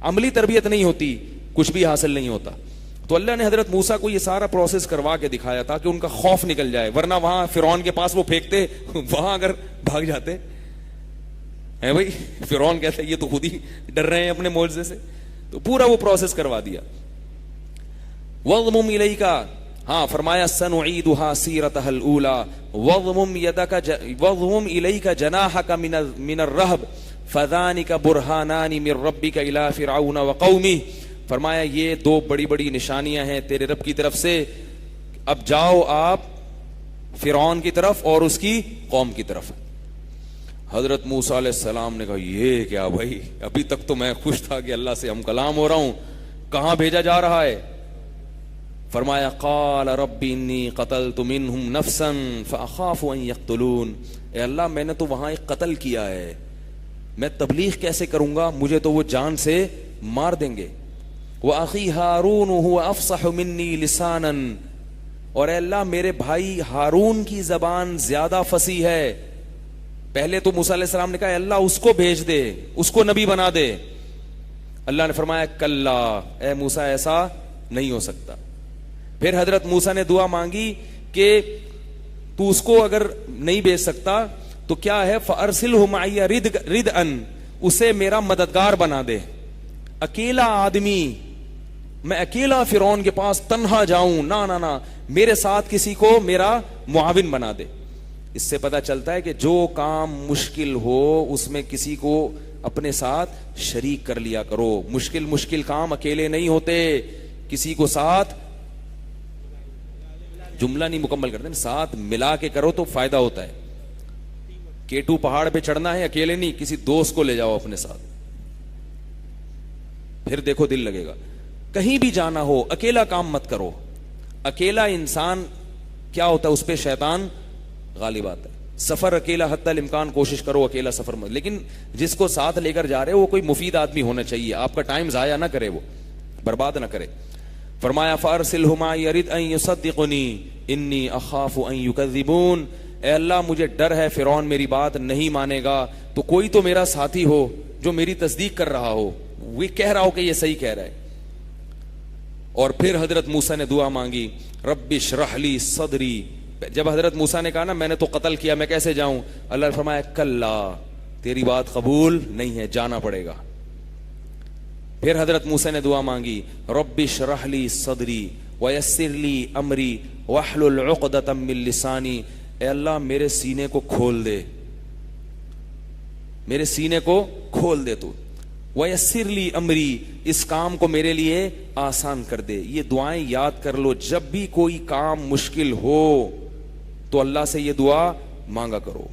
عملی تربیت نہیں ہوتی, کچھ بھی حاصل نہیں ہوتا. تو اللہ نے حضرت موسیٰ کو یہ سارا پروسیس کروا کے دکھایا تھا کہ ان کا خوف نکل جائے, ورنہ وہاں فرعون کے پاس وہ پھینکتے, وہاں اگر بھاگ جاتے ہیں بھائی, فرعون کہتے یہ تو خود ہی ڈر رہے ہیں اپنے معجزے سے. تو پورا وہ پروسیس کروا دیا. وَضْمُمْ إِلَيْكَ, ہاں فرمایا سنعیدها سیرتها الاولی وَضْمُمْ إِلَيْكَ جَنَاحَكَ مِنَ الرَّهْبِ فَذَانِكَ بُرْهَانَانِ مِنْ رَبِّكَ إِلَى فِرْعَوْنَ وَقَوْمِهِ. فرمایا یہ 2 بڑی بڑی نشانیاں ہیں تیرے رب کی طرف سے, اب جاؤ آپ فرعون کی طرف اور اس کی قوم کی طرف. حضرت موسیٰ علیہ السلام نے کہا یہ کیا بھائی, ابھی تک تو میں خوش تھا کہ اللہ سے ہم کلام ہو رہا ہوں, کہاں بھیجا جا رہا ہے؟ فرمایا قال رب انی قتلت منہم نفسا فاخاف ان یقتلون, اے اللہ میں نے تو وہاں ایک قتل کیا ہے, میں تبلیغ کیسے کروں گا, مجھے تو وہ جان سے مار دیں گے. وَأَخِي هَارُونُ هُوَ أَفْصَحُ مِنِّي لِسَانًا, اور اے اللہ میرے بھائی ہارون کی زبان زیادہ فصیح ہے. پہلے تو موسیٰ علیہ السلام نے کہا اللہ اس کو بھیج دے, اس کو نبی بنا دے. اللہ نے فرمایا کلا, اے موسیٰ ایسا نہیں ہو سکتا. پھر حضرت موسیٰ نے دعا مانگی کہ تو اس کو اگر نہیں بھیج سکتا تو کیا ہے, فَأَرْسِلْهُ مَعِيَ رِدْءً, اسے میرا مددگار بنا دے. اکیلا آدمی, میں اکیلا فرعون کے پاس تنہا جاؤں, نہ میرے ساتھ کسی کو میرا معاون بنا دے. اس سے پتا چلتا ہے کہ جو کام مشکل ہو اس میں کسی کو اپنے ساتھ شریک کر لیا کرو. مشکل کام اکیلے نہیں ہوتے, کسی کو ساتھ, جملہ نہیں مکمل کرتے, ساتھ ملا کے کرو تو فائدہ ہوتا ہے. کیٹو پہاڑ پہ چڑھنا ہے اکیلے نہیں, کسی دوست کو لے جاؤ اپنے ساتھ, پھر دیکھو دل لگے گا. کہیں بھی جانا ہو اکیلا کام مت کرو. اکیلا انسان کیا ہوتا ہے, اس پہ شیطان غالب آتا ہے. سفر اکیلا حتی الامکان کوشش کرو اکیلا سفر مت, لیکن جس کو ساتھ لے کر جا رہے ہو وہ کوئی مفید آدمی ہونا چاہیے, آپ کا ٹائم ضائع نہ کرے, وہ برباد نہ کرے. فرمایا فارسلہ معی یرد ان یصدقنی انی اخاف ان یکذبون, اے اللہ مجھے ڈر ہے فرعون میری بات نہیں مانے گا, تو کوئی تو میرا ساتھی ہو جو میری تصدیق کر رہا ہو, وہ کہہ رہا ہو کہ یہ صحیح کہہ رہا ہے. اور پھر حضرت موسیٰ نے دعا مانگی رب اشرح لی صدری. جب حضرت موسیٰ نے کہا نا میں نے تو قتل کیا, میں کیسے جاؤں, اللہ نے فرمایا کلا, تیری بات قبول نہیں ہے, جانا پڑے گا. پھر حضرت موسیٰ نے دعا مانگی رب اشرح لی صدری ویسر لی امری واحلل عقدۃ من لسانی, اے اللہ میرے سینے کو کھول دے, میرے سینے کو کھول دے تو. وَيَسِّرْ لِي أَمْرِي, اس کام کو میرے لیے آسان کر دے. یہ دعائیں یاد کر لو, جب بھی کوئی کام مشکل ہو تو اللہ سے یہ دعا مانگا کرو.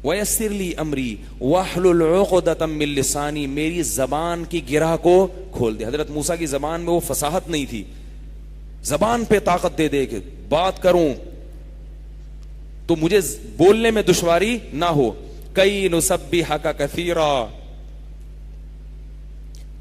وَيَسِّرْ لِي أَمْرِي وَاحْلُلْ عُقْدَةً مِّن لِّسَانِي, میری زبان کی گرہ کو کھول دے. حضرت موسیٰ کی زبان میں وہ فصاحت نہیں تھی, زبان پہ طاقت دے دے کہ بات کروں تو مجھے بولنے میں دشواری نہ ہو. کئی نسبحک کثیرا,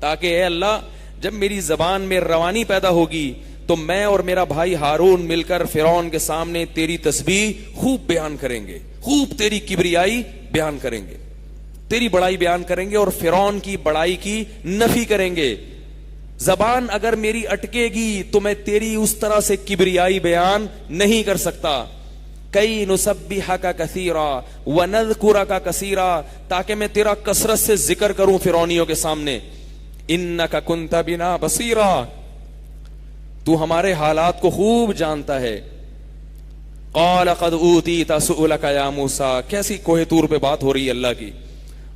تاکہ اے اللہ جب میری زبان میں روانی پیدا ہوگی تو میں اور میرا بھائی ہارون مل کر فرعون کے سامنے تیری تسبیح خوب بیان کریں گے, خوب تیری کبریائی بیان کریں گے, تیری بڑائی بیان کریں گے اور فرعون کی بڑائی کی نفی کریں گے. زبان اگر میری اٹکے گی تو میں تیری اس طرح سے کبریائی بیان نہیں کر سکتا. کئی نسبحک کثیرا ونذکرک کثیرا, تاکہ میں تیرا کثرت سے ذکر کروں فرعونیوں کے سامنے. انک کنت بنا بصیرا, تو ہمارے حالات کو خوب جانتا ہے. قال قد اوتیت سؤلک یا موسیٰ, کیسی کوہ طور پہ بات ہو رہی ہے اللہ کی.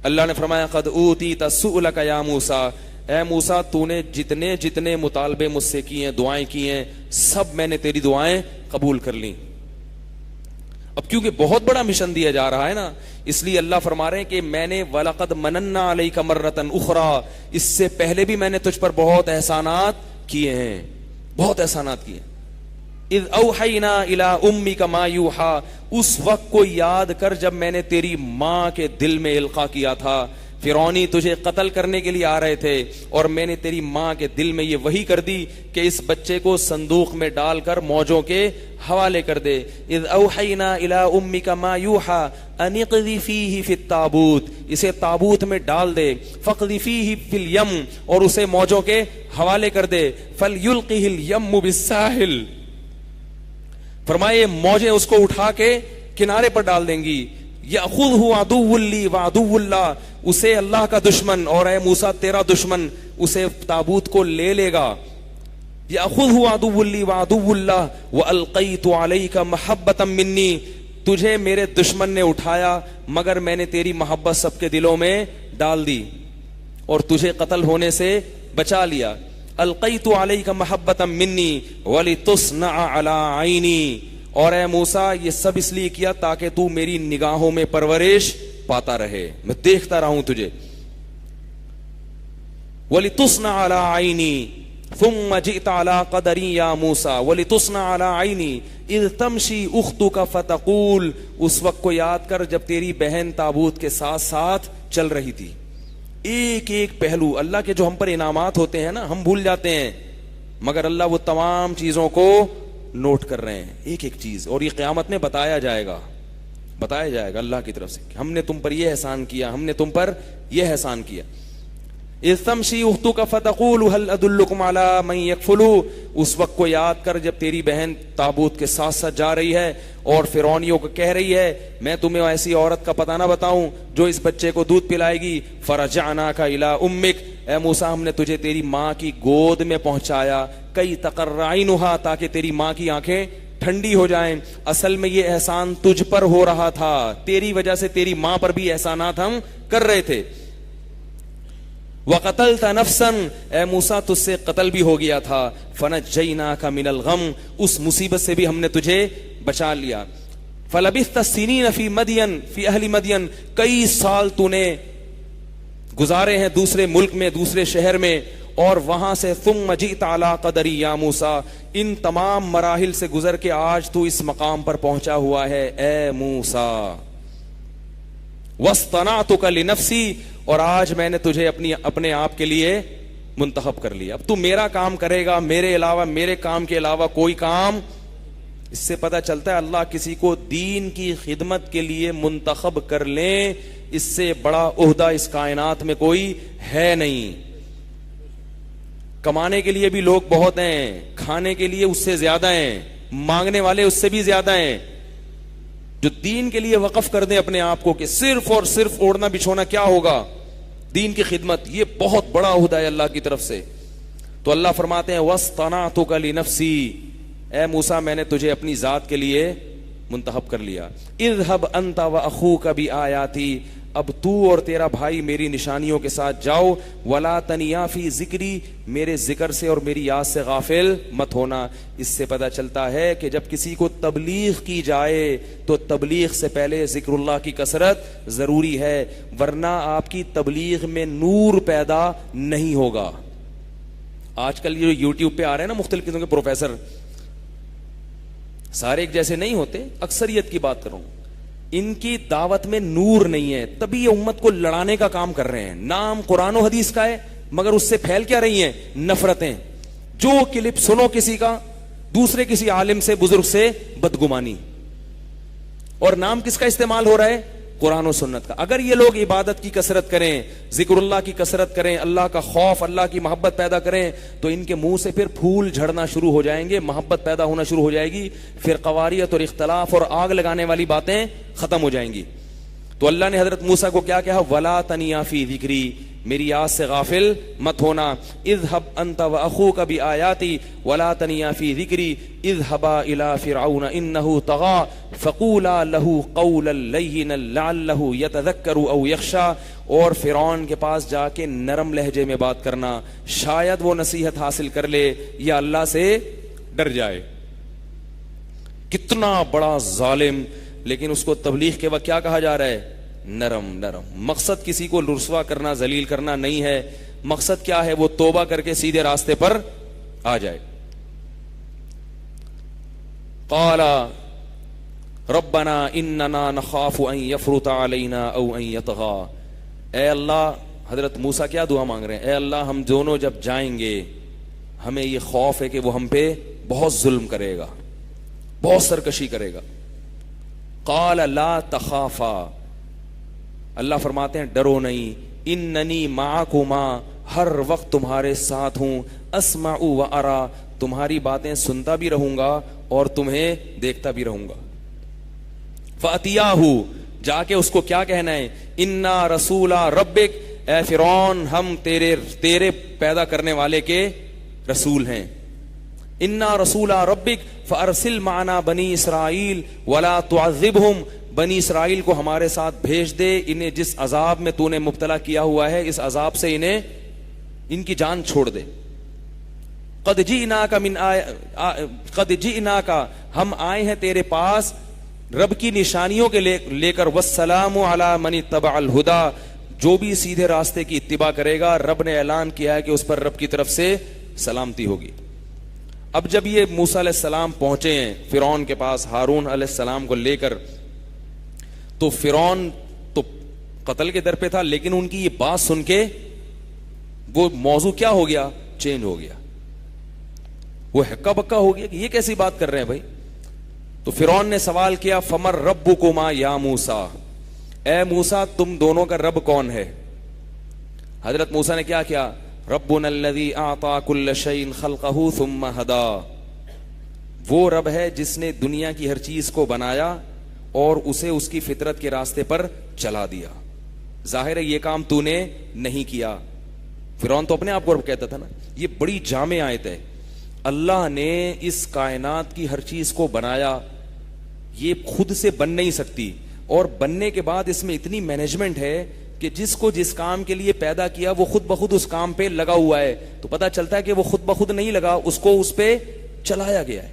اللہ نے فرمایا قد اوتیت سؤلک یا موسیٰ, اے موسیٰ تو نے جتنے جتنے مطالبے مجھ سے کیے ہیں, دعائیں کی ہیں, سب میں نے تیری دعائیں قبول کر لیں. اب کیونکہ بہت بڑا مشن دیا جا رہا ہے نا, اس لیے اللہ فرما رہے ہیں کہ میں نے وَلَقَدْ مَنَنَّا عَلَيْكَ مَرَّةً أُخْرَى, اس سے پہلے بھی میں نے تجھ پر بہت احسانات کیے ہیں, بہت احسانات کیے. اِذْ أَوْحَيْنَا إِلَىٰ أُمِّكَ مَا يُوحَىٰ, اس وقت کو یاد کر جب میں نے تیری ماں کے دل میں القاء کیا تھا. فرعونی تجھے قتل کرنے کے لیے آ رہے تھے اور میں نے تیری ماں کے دل میں یہ وحی کر دی کہ اس بچے کو صندوق میں ڈال کر موجوں کے حوالے کر دے. اذ اوحینا الی امک ما یوحی ان اقذی فیہ فی التابوت, اسے تابوت میں ڈال دے. فاقذی فیہ فی الیم, اور اسے موجوں کے حوالے کر دے. فلیلقہ الیم بالساحل, فرمائے موجیں اس کو اٹھا کے کنارے پر ڈال دیں گی. یأخذہ عدو لی وعدو اللہ, اسے اللہ کا دشمن اور اے موسیٰ تیرا دشمن اسے تابوت کو لے لے گا. یأخذہ عدو لی وعدو اللہ وألقیت علیک محبۃ منی, تجھے میرے دشمن نے اٹھایا مگر میں نے تیری محبت سب کے دلوں میں ڈال دی اور تجھے قتل ہونے سے بچا لیا. القیت علیک محبۃ منی ولتصنع علی عینی, اور اے موسیٰ یہ سب اس لیے کیا تاکہ تو میری نگاہوں میں پرورش پاتا رہے, میں دیکھتا رہوں تجھے. وَلِتُصْنَعَ عَلَىٰ عَيْنِي ثُمَّ جِئْتَ عَلَىٰ قَدَرِي يَا مُوسَىٰ وَلِتُصْنَعَ عَلَىٰ عَيْنِي اِذْ تَمْشِي أُخْتُكَ فَتَقُولُ, اس وقت کو یاد کر جب تیری بہن تابوت کے ساتھ ساتھ چل رہی تھی. ایک ایک پہلو اللہ کے جو ہم پر انعامات ہوتے ہیں نا, ہم بھول جاتے ہیں, مگر اللہ وہ تمام چیزوں کو نوٹ کر رہے ہیں, ایک ایک چیز, اور یہ قیامت میں بتایا جائے گا اللہ کی طرف سے کہ ہم نے تم پر یہ احسان کیا, ہم نے تم پر یہ احسان کیا. اذ تمشی اختک فتقول هل ادلکم علی من یکفلہ, اس وقت کو یاد کر جب تیری بہن تابوت کے ساتھ ساتھ جا رہی ہے اور فرعونیوں کو کہہ رہی ہے میں تمہیں ایسی عورت کا پتہ نہ بتاؤں جو اس بچے کو دودھ پلائے گی. فرجعناک الی امک, اے موسیٰ ہم نے تجھے تیری ماں کی گود میں پہنچایا. کئی تقر عینھا, تاکہ تیری ماں کی آنکھیں ٹھنڈی ہو جائیں. اصل میں یہ احسان تجھ پر ہو رہا تھا, تیری وجہ سے تیری ماں پر بھی احسانات ہم کر رہے تھے. وقتلت نفسا, اے موسیٰ تجھ سے قتل بھی ہو گیا تھا. فنجیناک من الغم, اس مصیبت سے بھی ہم نے تجھے بچا لیا. فلبثت السنین فی مدین فی اہل مدین, کئی سال تو نے گزارے ہیں دوسرے ملک میں, دوسرے شہر میں, اور وہاں سے ثم جئت علی قدری یا موسیٰ, ان تمام مراحل سے گزر کے آج تو اس مقام پر پہنچا ہوا ہے اے موسیٰ. واصطنعتک لنفسی, اور آج میں نے تجھے اپنے آپ کے لیے منتخب کر لیا. اب تو میرا کام کرے گا, میرے علاوہ, میرے کام کے علاوہ کوئی کام. اس سے پتہ چلتا ہے اللہ کسی کو دین کی خدمت کے لیے منتخب کر لیں, اس سے بڑا عہدہ اس کائنات میں کوئی ہے نہیں. کمانے کے لیے بھی لوگ بہت ہیں, کھانے کے لیے اس سے زیادہ ہیں, مانگنے والے اس سے بھی زیادہ ہیں. جو دین کے لیے وقف کر دیں اپنے آپ کو کہ صرف اور صرف اوڑھنا بچھونا کیا ہوگا, دین کی خدمت, یہ بہت بڑا عہدہ ہے اللہ کی طرف سے. تو اللہ فرماتے ہیں واصطنعتک لنفسی, اے موسیٰ میں نے تجھے اپنی ذات کے لیے منتخب کر لیا. اذهب انت واخوک بآیاتی, اب تو اور تیرا بھائی میری نشانیوں کے ساتھ جاؤ، ولا تنیا فی ذکری، میرے ذکر سے اور میری یاد سے غافل مت ہونا۔ اس سے پتہ چلتا ہے کہ جب کسی کو تبلیغ کی جائے تو تبلیغ سے پہلے ذکر اللہ کی کثرت ضروری ہے، ورنہ آپ کی تبلیغ میں نور پیدا نہیں ہوگا۔ آج کل یہ یوٹیوب پہ آ رہے ہیں نا مختلف قسم کے پروفیسر، سارے ایک جیسے نہیں ہوتے، اکثریت کی بات کروں، ان کی دعوت میں نور نہیں ہے، تبھی یہ امت کو لڑانے کا کام کر رہے ہیں۔ نام قرآن و حدیث کا ہے مگر اس سے پھیل کیا رہی ہیں؟ نفرتیں۔ جو کلپ سنو کسی کا، دوسرے کسی عالم سے بزرگ سے بدگمانی، اور نام کس کا استعمال ہو رہا ہے؟ قرآن و سنت کا۔ اگر یہ لوگ عبادت کی کثرت کریں، ذکر اللہ کی کثرت کریں، اللہ کا خوف، اللہ کی محبت پیدا کریں، تو ان کے منہ سے پھر پھول جھڑنا شروع ہو جائیں گے، محبت پیدا ہونا شروع ہو جائے گی، پھر قواریت اور اختلاف اور آگ لگانے والی باتیں ختم ہو جائیں گی۔ تو اللہ نے حضرت موسیٰ کو کیا کہا؟ ولا تنیا فی ذکری، میری یاد سے غافل مت ہونا۔ اذهب انت واخوك بآیاتی ولا تنیا فی ذکری اذهبا الى فرعون انه طغى فقولا له قولا لینا لعله يتذکر او یخشی، اور فرعون کے پاس جا کے نرم لہجے میں بات کرنا، شاید وہ نصیحت حاصل کر لے یا اللہ سے ڈر جائے۔ کتنا بڑا ظالم، لیکن اس کو تبلیغ کے وقت کیا کہا جا رہا ہے؟ نرم نرم۔ مقصد کسی کو رسوا کرنا، ذلیل کرنا نہیں ہے، مقصد کیا ہے؟ وہ توبہ کر کے سیدھے راستے پر آ جائے۔ قال ربنا اننا نخاف ان يفرط علينا او ان يطغى، اے اللہ، حضرت موسیٰ کیا دعا مانگ رہے ہیں؟ اے اللہ، ہم دونوں جب جائیں گے ہمیں یہ خوف ہے کہ وہ ہم پہ بہت ظلم کرے گا، بہت سرکشی کرے گا۔ قال لا تخافا، اللہ فرماتے ہیں ڈرو نہیں، اننی معکما، ہر وقت تمہارے ساتھ ہوں، اسمع و ارا، تمہاری باتیں سنتا بھی رہوں گا اور تمہیں دیکھتا بھی رہوں گا۔ فاتیاہ، جا کے اس کو کیا کہنا ہے؟ انا رسول ربک، اے فرعون ہم تیرے پیدا کرنے والے کے رسول ہیں۔ انا رسول ربک فارسل معنا بنی اسرائیل ولا تعذبہم، بنی اسرائیل کو ہمارے ساتھ بھیج دے، انہیں جس عذاب میں تو نے مبتلا کیا ہوا ہے اس عذاب سے انہیں ان کی جان چھوڑ دے۔ قد جئناک، ہم آئے ہیں تیرے پاس رب کی نشانیوں کے لے کر، والسلام علی من اتبع الہدی، جو بھی سیدھے راستے کی اتباع کرے گا رب نے اعلان کیا ہے کہ اس پر رب کی طرف سے سلامتی ہوگی۔ اب جب یہ موسیٰ علیہ السلام پہنچے ہیں فرعون کے پاس ہارون علیہ السلام کو لے کر، تو فرعون تو قتل کے در پہ تھا، لیکن ان کی یہ بات سن کے وہ موضوع کیا ہو گیا؟ چینج ہو گیا، وہ ہکا بکا ہو گیا کہ یہ کیسی بات کر رہے ہیں بھائی۔ تو فرعون نے سوال کیا فمر ربکما یا موسیٰ، اے موسیٰ تم دونوں کا رب کون ہے؟ حضرت موسیٰ نے کیا کیا؟ ربنا الذی اعطى كل شيء خلقه ثم هدى، وہ رب ہے جس نے دنیا کی ہر چیز کو بنایا اور اسے اس کی فطرت کے راستے پر چلا دیا۔ ظاہر ہے یہ کام تو نے نہیں کیا۔ فرعون تو اپنے آپ کو رب کہتا تھا نا۔ یہ بڑی جامع آیت ہے، اللہ نے اس کائنات کی ہر چیز کو بنایا، یہ خود سے بن نہیں سکتی، اور بننے کے بعد اس میں اتنی مینجمنٹ ہے کہ جس کو جس کام کے لیے پیدا کیا وہ خود بخود اس کام پہ لگا ہوا ہے۔ تو پتہ چلتا ہے کہ وہ خود بخود نہیں لگا، اس کو اس پہ چلایا گیا ہے۔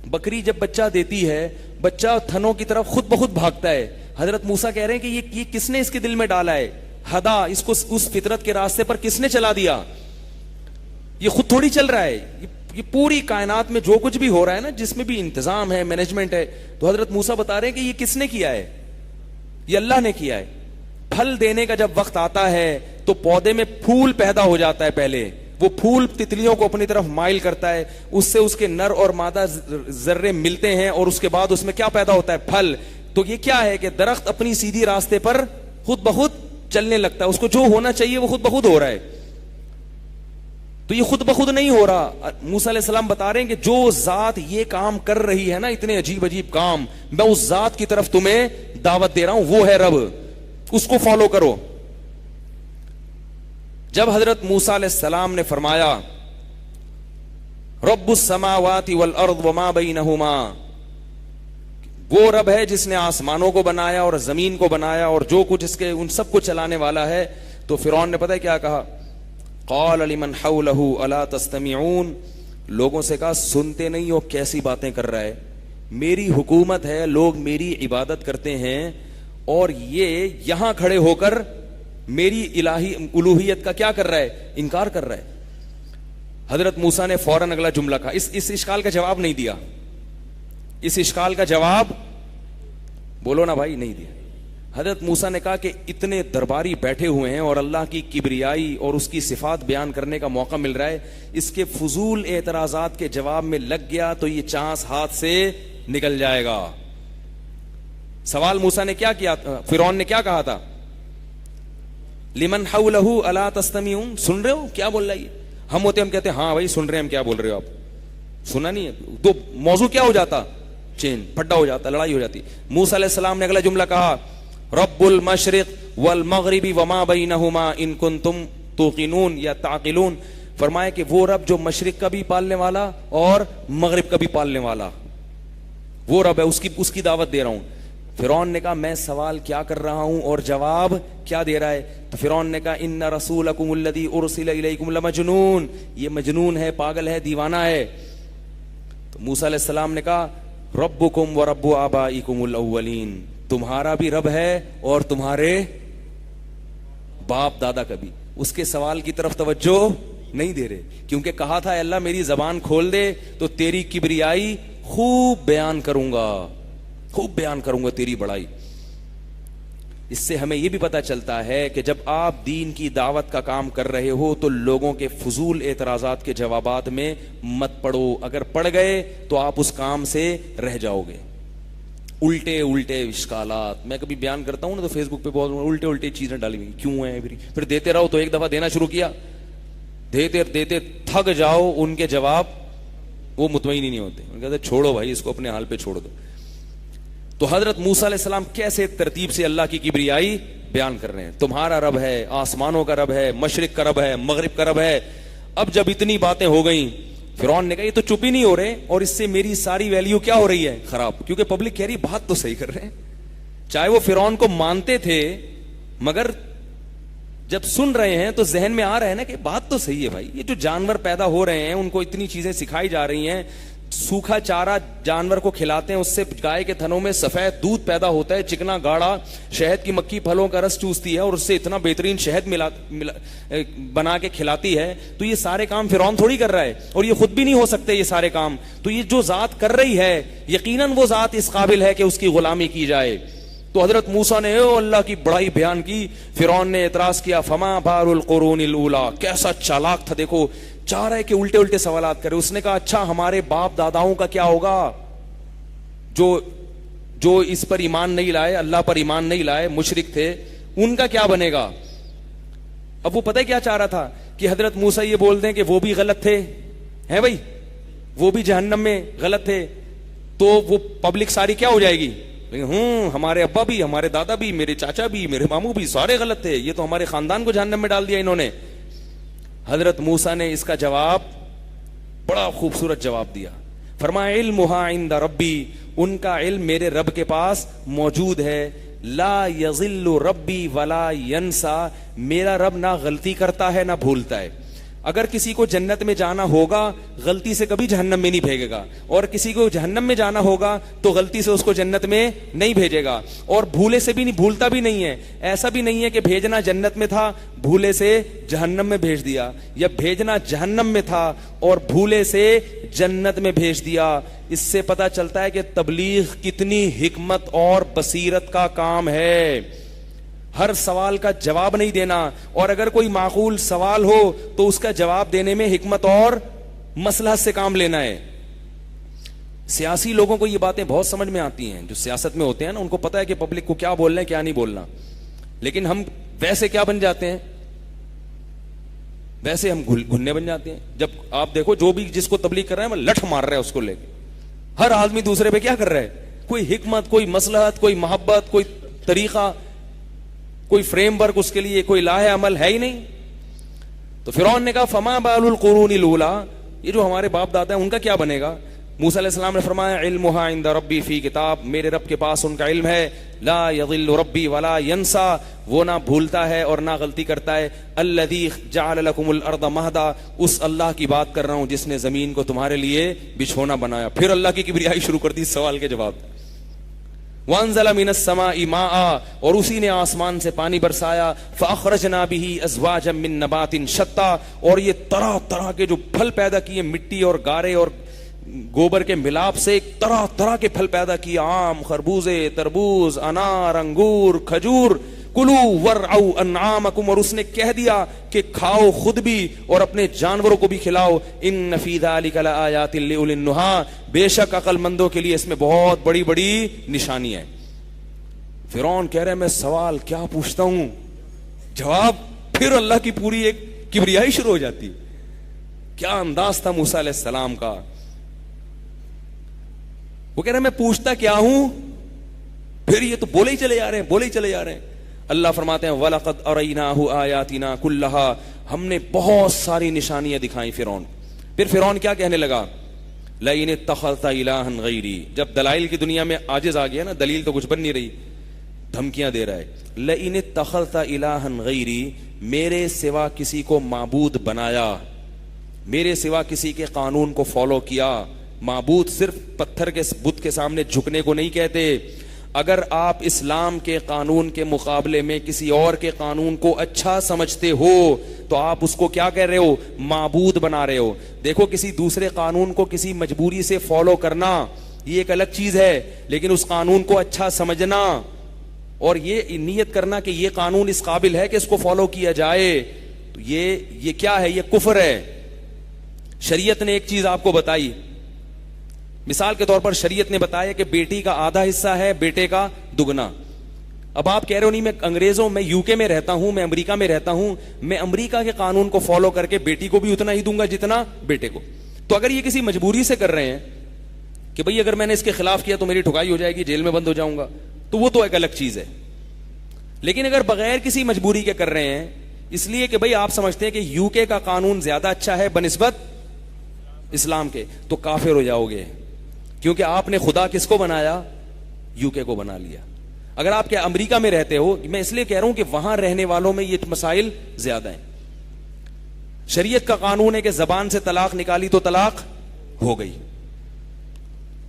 بکری جب بچہ دیتی ہے، بچہ تھنوں کی طرف خود بخود بھاگتا ہے۔ حضرت موسیٰ کہہ رہے ہیں کہ یہ کس نے اس کے دل میں ڈالا ہے؟ ہدا، اس کو اس فطرت کے راستے پر کس نے چلا دیا؟ یہ خود تھوڑی چل رہا ہے، یہ پوری کائنات میں جو کچھ بھی ہو رہا ہے نا، جس میں بھی انتظام ہے، مینجمنٹ ہے، تو حضرت موسیٰ بتا رہے ہیں کہ یہ کس نے کیا ہے؟ یہ اللہ نے کیا ہے۔ پھل دینے کا جب وقت آتا ہے تو پودے میں پھول پیدا ہو جاتا ہے، پہلے وہ پھول تتلیوں کو اپنی طرف مائل کرتا ہے، اس سے اس کے نر اور مادہ ذرے ملتے ہیں، اور اس کے بعد اس میں کیا پیدا ہوتا ہے؟ پھل۔ تو یہ کیا ہے کہ درخت اپنی سیدھی راستے پر خود بخود چلنے لگتا ہے، اس کو جو ہونا چاہیے وہ خود بخود ہو رہا ہے۔ تو یہ خود بخود نہیں ہو رہا۔ موسیٰ علیہ السلام بتا رہے ہیں کہ جو ذات یہ کام کر رہی ہے نا، اتنے عجیب عجیب کام، میں اس ذات کی طرف تمہیں دعوت دے رہا ہوں، وہ ہے رب، اس کو فالو کرو۔ جب حضرت موسیٰ علیہ السلام نے فرمایا رب السماوات والارض وما بینہما، وہ رب ہے جس نے آسمانوں کو بنایا اور زمین کو بنایا اور جو کچھ اس کے ان سب کو چلانے والا ہے. تو فرعون نے پتہ ہے کیا کہا؟ قال لمن حوله الا تستمعون. لوگوں سے کہا سنتے نہیں ہو کیسی باتیں کر رہا ہے, میری حکومت ہے, لوگ میری عبادت کرتے ہیں اور یہ یہاں کھڑے ہو کر میری الہی الوہیت کا کیا کر رہا ہے؟ انکار کر رہا ہے. حضرت موسیٰ نے فوراً اگلا جملہ کہا, اس اشکال کا جواب نہیں دیا. اس اشکال کا جواب بولو نا بھائی, نہیں دیا. حضرت موسیٰ نے کہا کہ اتنے درباری بیٹھے ہوئے ہیں اور اللہ کی کبریائی اور اس کی صفات بیان کرنے کا موقع مل رہا ہے, اس کے فضول اعتراضات کے جواب میں لگ گیا تو یہ چانس ہاتھ سے نکل جائے گا. سوال موسیٰ نے کیا فرعون نے کیا کہا تھا؟ لمن حولہ الا تستمعون. سن رہے ہو کیا بول رہا ہے؟ ہم ہوتے ہم کہتے ہیں ہاں بھائی سن رہے ہیں, ہم کیا بول رہے ہو آپ؟ سنا نہیں ہے تو موضوع کیا ہو جاتا؟ چین پھڈا ہو جاتا, لڑائی ہو جاتی. موسیٰ علیہ السلام نے اگلا جملہ کہا رب المشرق والمغرب وما بینہما ان کنتم توقنون یا تعقلون. فرمایا کہ وہ رب جو مشرق کا بھی پالنے والا اور مغرب کا بھی پالنے والا وہ رب ہے, اس کی دعوت دے رہا ہوں. فرعون نے کہا میں سوال کیا کر رہا ہوں اور جواب کیا دے رہا ہے؟ تو فرعون نے کہا ان رسولکم الذی ارسل الیکم لمجنون. یہ مجنون ہے, پاگل ہے, دیوانہ ہے. تو موسیٰ علیہ السلام نے کہا ربکم ورب آبائکم الاولین. تمہارا بھی رب ہے اور تمہارے باپ دادا کا بھی. اس کے سوال کی طرف توجہ نہیں دے رہے, کیونکہ کہا تھا اللہ میری زبان کھول دے تو تیری کبریائی خوب بیان کروں گا تیری بڑائی. اس سے ہمیں یہ بھی پتا چلتا ہے کہ جب آپ دین کی دعوت کا کام کر رہے ہو تو لوگوں کے فضول اعتراضات کے جوابات میں مت پڑو. اگر پڑ گئے تو آپ اس کام سے رہ جاؤ گے. الٹے اشکالات میں کبھی بیان کرتا ہوں نا تو فیس بک پہ بہت الٹے چیزیں ڈالی ہوئی کیوں ہیں, پھر دیتے رہو. تو ایک دفعہ دینا شروع کیا, دیتے تھک جاؤ, ان کے جواب وہ مطمئن ہی نہیں ہوتے. کہتے چھوڑو بھائی اس کو اپنے حال پہ چھوڑ دو. تو حضرت موسیٰ علیہ السلام کیسے ترتیب سے اللہ کی کبریائی بیان کر رہے ہیں. تمہارا رب ہے, آسمانوں کا رب ہے, مشرق کا رب ہے, مغرب کا رب ہے. اب جب اتنی باتیں ہو گئیں, فرعون نے کہا یہ تو چپ ہی نہیں ہو رہے اور اس سے میری ساری ویلیو کیا ہو رہی ہے؟ خراب. کیونکہ پبلک کہہ رہی بات تو صحیح کر رہے ہیں. چاہے وہ فرعون کو مانتے تھے مگر جب سن رہے ہیں تو ذہن میں آ رہا ہے نا کہ بات تو صحیح ہے بھائی. یہ جو جانور پیدا ہو رہے ہیں ان کو اتنی چیزیں سکھائی جا رہی ہیں, سوکھا چارہ جانور کو کھلاتے ہیں, اس سے گائے کے تھنوں میں سفید دودھ پیدا ہوتا ہے, چکنا گاڑا, شہد کی مکھی پھلوں کا رس چوستی ہے اور اس سے اتنا بہترین شہد بنا کے کھلاتی ہے. تو یہ سارے کام فرعون تھوڑی کر رہا ہے اور یہ خود بھی نہیں ہو سکتے یہ سارے کام. تو یہ جو ذات کر رہی ہے یقیناً وہ ذات اس قابل ہے کہ اس کی غلامی کی جائے. تو حضرت موسیٰ نے اللہ کی بڑائی بیان کی. فرعون نے اعتراض کیا فما بال القرون الاولی. کیسا چالاک تھا, دیکھو چاہ رہا ہے کہ الٹے سوالات کرے. اس نے کہا اچھا ہمارے باپ داداؤں کا کیا ہوگا جو اس پر ایمان نہیں لائے, اللہ پر ایمان نہیں لائے, مشرک تھے, ان کا کیا بنے گا؟ اب وہ پتہ ہے کیا چاہ رہا تھا کہ حضرت موسیٰ یہ بول دیں کہ وہ بھی غلط تھے, ہیں بھائی وہ بھی جہنم میں غلط تھے, تو وہ پبلک ساری کیا ہو جائے گی؟ ہمارے ابا بھی, ہمارے دادا بھی, میرے چاچا بھی, میرے ماموں بھی سارے غلط تھے, یہ تو ہمارے خاندان کو جہنم میں ڈال دیا انہوں نے. حضرت موسیٰ نے اس کا جواب بڑا خوبصورت جواب دیا. فرمایا علمھا عند ربی, ان کا علم میرے رب کے پاس موجود ہے. لا یضل ربی ولا ینسا, میرا رب نہ غلطی کرتا ہے نہ بھولتا ہے. اگر کسی کو جنت میں جانا ہوگا غلطی سے کبھی جہنم میں نہیں بھیجے گا, اور کسی کو جہنم میں جانا ہوگا تو غلطی سے اس کو جنت میں نہیں بھیجے گا, اور بھولے سے بھی نہیں, بھولتا بھی نہیں ہے. ایسا بھی نہیں ہے کہ بھیجنا جنت میں تھا بھولے سے جہنم میں بھیج دیا, یا بھیجنا جہنم میں تھا اور بھولے سے جنت میں بھیج دیا. اس سے پتہ چلتا ہے کہ تبلیغ کتنی حکمت اور بصیرت کا کام ہے. ہر سوال کا جواب نہیں دینا, اور اگر کوئی معقول سوال ہو تو اس کا جواب دینے میں حکمت اور مصلحت سے کام لینا ہے. سیاسی لوگوں کو یہ باتیں بہت سمجھ میں آتی ہیں, جو سیاست میں ہوتے ہیں نا, ان کو پتا ہے کہ پبلک کو کیا بولنا ہے کیا نہیں بولنا. لیکن ہم ویسے کیا بن جاتے ہیں, ویسے ہم گھننے بن جاتے ہیں. جب آپ دیکھو جو بھی جس کو تبلیغ کر رہا ہے لٹھ مار رہا ہے اس کو لے کے, ہر آدمی دوسرے پہ کیا کر رہا ہے, کوئی حکمت, کوئی مصلحت, کوئی محبت, کوئی طریقہ, کوئی فریم ورک اس کے لیے, کوئی لاہ عمل ہے ہی نہیں. تو فرعون نے کہا فما بال القرون الاولی, یہ جو ہمارے باپ دادا ہیں ان کا کیا بنے گا؟ موسیٰ علیہ السلام نے فرمایا علمها عند ربی فی کتاب, میرے رب کے پاس ان کا علم ہے. لا یضل ربی ولا ینسا, وہ نہ بھولتا ہے اور نہ غلطی کرتا ہے. الذی جعل لکم الارض مہدا, اس اللہ کی بات کر رہا ہوں جس نے زمین کو تمہارے لیے بچھونا بنایا. پھر اللہ کی کبریائی شروع کر دی سوال کے جواب. وانزل من السماء ماء, اور اسی نے آسمان سے پانی برسایا. فاخرجنا به ازواجا من نبات شتى, اور یہ طرح طرح کے جو پھل پیدا کیے مٹی اور گارے اور گوبر کے ملاپ سے, ایک طرح طرح کے پھل پیدا کیے, آم, خربوزے, تربوز, انار, انگور, کھجور. کلو ورعوا انعامکم, اور اس نے کہہ دیا کہ کھاؤ خود بھی اور اپنے جانوروں کو بھی کھلاؤ. ان فی ذلک لآیات لأولی النہی, بے شک عقل مندوں کے لیے اس میں بہت بڑی بڑی نشانی ہے. فرعون کہہ رہے میں سوال کیا پوچھتا ہوں, جواب پھر اللہ کی پوری ایک کبریائی شروع ہو جاتی. کیا انداز تھا موسیٰ علیہ السلام کا. وہ کہہ رہے میں پوچھتا کیا ہوں, پھر یہ تو بولے ہی چلے جا رہے ہیں, بولے ہی چلے جا رہے ہیں. اللہ فرماتے ہیں وَلَقَدْ أَرَيْنَاهُ آيَاتِنَا كُلَّهَا, ہم نے بہت ساری نشانیاں دکھائیں فرعون. پھر فرعون کیا کہنے لگا, لَئِنِ اتَّخَذْتَ إِلَٰهًا غَيْرِي, جب دلائل کی دنیا میں عاجز آ گیا نا, دلیل تو کچھ بن نہیں رہی, دھمکیاں دے رہا ہے. لَئِنِ اتَّخَذْتَ إِلَٰهًا غَيْرِي, میرے سوا کسی کو معبود بنایا, میرے سوا کسی کے قانون کو فالو کیا. معبود صرف پتھر کے بت کے سامنے جھکنے کو نہیں کہتے. اگر آپ اسلام کے قانون کے مقابلے میں کسی اور کے قانون کو اچھا سمجھتے ہو تو آپ اس کو کیا کہہ رہے ہو, معبود بنا رہے ہو. دیکھو کسی دوسرے قانون کو کسی مجبوری سے فالو کرنا یہ ایک الگ چیز ہے, لیکن اس قانون کو اچھا سمجھنا اور یہ نیت کرنا کہ یہ قانون اس قابل ہے کہ اس کو فالو کیا جائے, تو یہ کیا ہے, یہ کفر ہے. شریعت نے ایک چیز آپ کو بتائی, مثال کے طور پر شریعت نے بتایا کہ بیٹی کا آدھا حصہ ہے, بیٹے کا دگنا. اب آپ کہہ رہے ہو نہیں میں یو کے میں رہتا ہوں, میں امریکہ میں رہتا ہوں, میں امریکہ کے قانون کو فالو کر کے بیٹی کو بھی اتنا ہی دوں گا جتنا بیٹے کو. تو اگر یہ کسی مجبوری سے کر رہے ہیں کہ بھئی اگر میں نے اس کے خلاف کیا تو میری ٹھکائی ہو جائے گی, جیل میں بند ہو جاؤں گا, تو وہ تو ایک الگ چیز ہے. لیکن اگر بغیر کسی مجبوری کے کر رہے ہیں اس لیے کہ بھئی آپ سمجھتے ہیں کہ یو کے کا قانون زیادہ اچھا ہے بنسبت اسلام کے, تو کافر ہو جاؤ گے, کیونکہ آپ نے خدا کس کو بنایا, یو کے کو بنا لیا. اگر آپ کیا امریکہ میں رہتے ہو, میں اس لیے کہہ رہا ہوں کہ وہاں رہنے والوں میں یہ مسائل زیادہ ہیں. شریعت کا قانون ہے کہ زبان سے طلاق نکالی تو طلاق ہو گئی.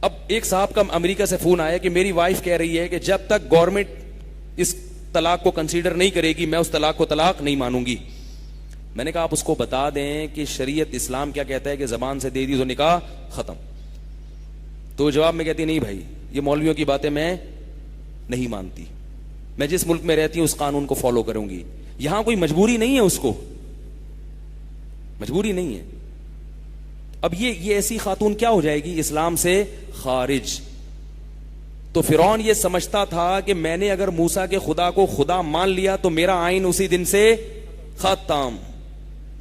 اب ایک صاحب کا امریکہ سے فون آیا کہ میری وائف کہہ رہی ہے کہ جب تک گورنمنٹ اس طلاق کو کنسیڈر نہیں کرے گی میں اس طلاق کو طلاق نہیں مانوں گی. میں نے کہا آپ اس کو بتا دیں کہ شریعت اسلام کیا کہتا ہے کہ زبان سے دے دی تو نکاح ختم. تو جواب میں کہتی نہیں بھائی یہ مولویوں کی باتیں میں نہیں مانتی, میں جس ملک میں رہتی ہوں اس قانون کو فالو کروں گی. یہاں کوئی مجبوری نہیں ہے, اس کو مجبوری نہیں ہے. اب یہ ایسی خاتون کیا ہو جائے گی, اسلام سے خارج. تو فرعون یہ سمجھتا تھا کہ میں نے اگر موسیٰ کے خدا کو خدا مان لیا تو میرا آئین اسی دن سے ختم,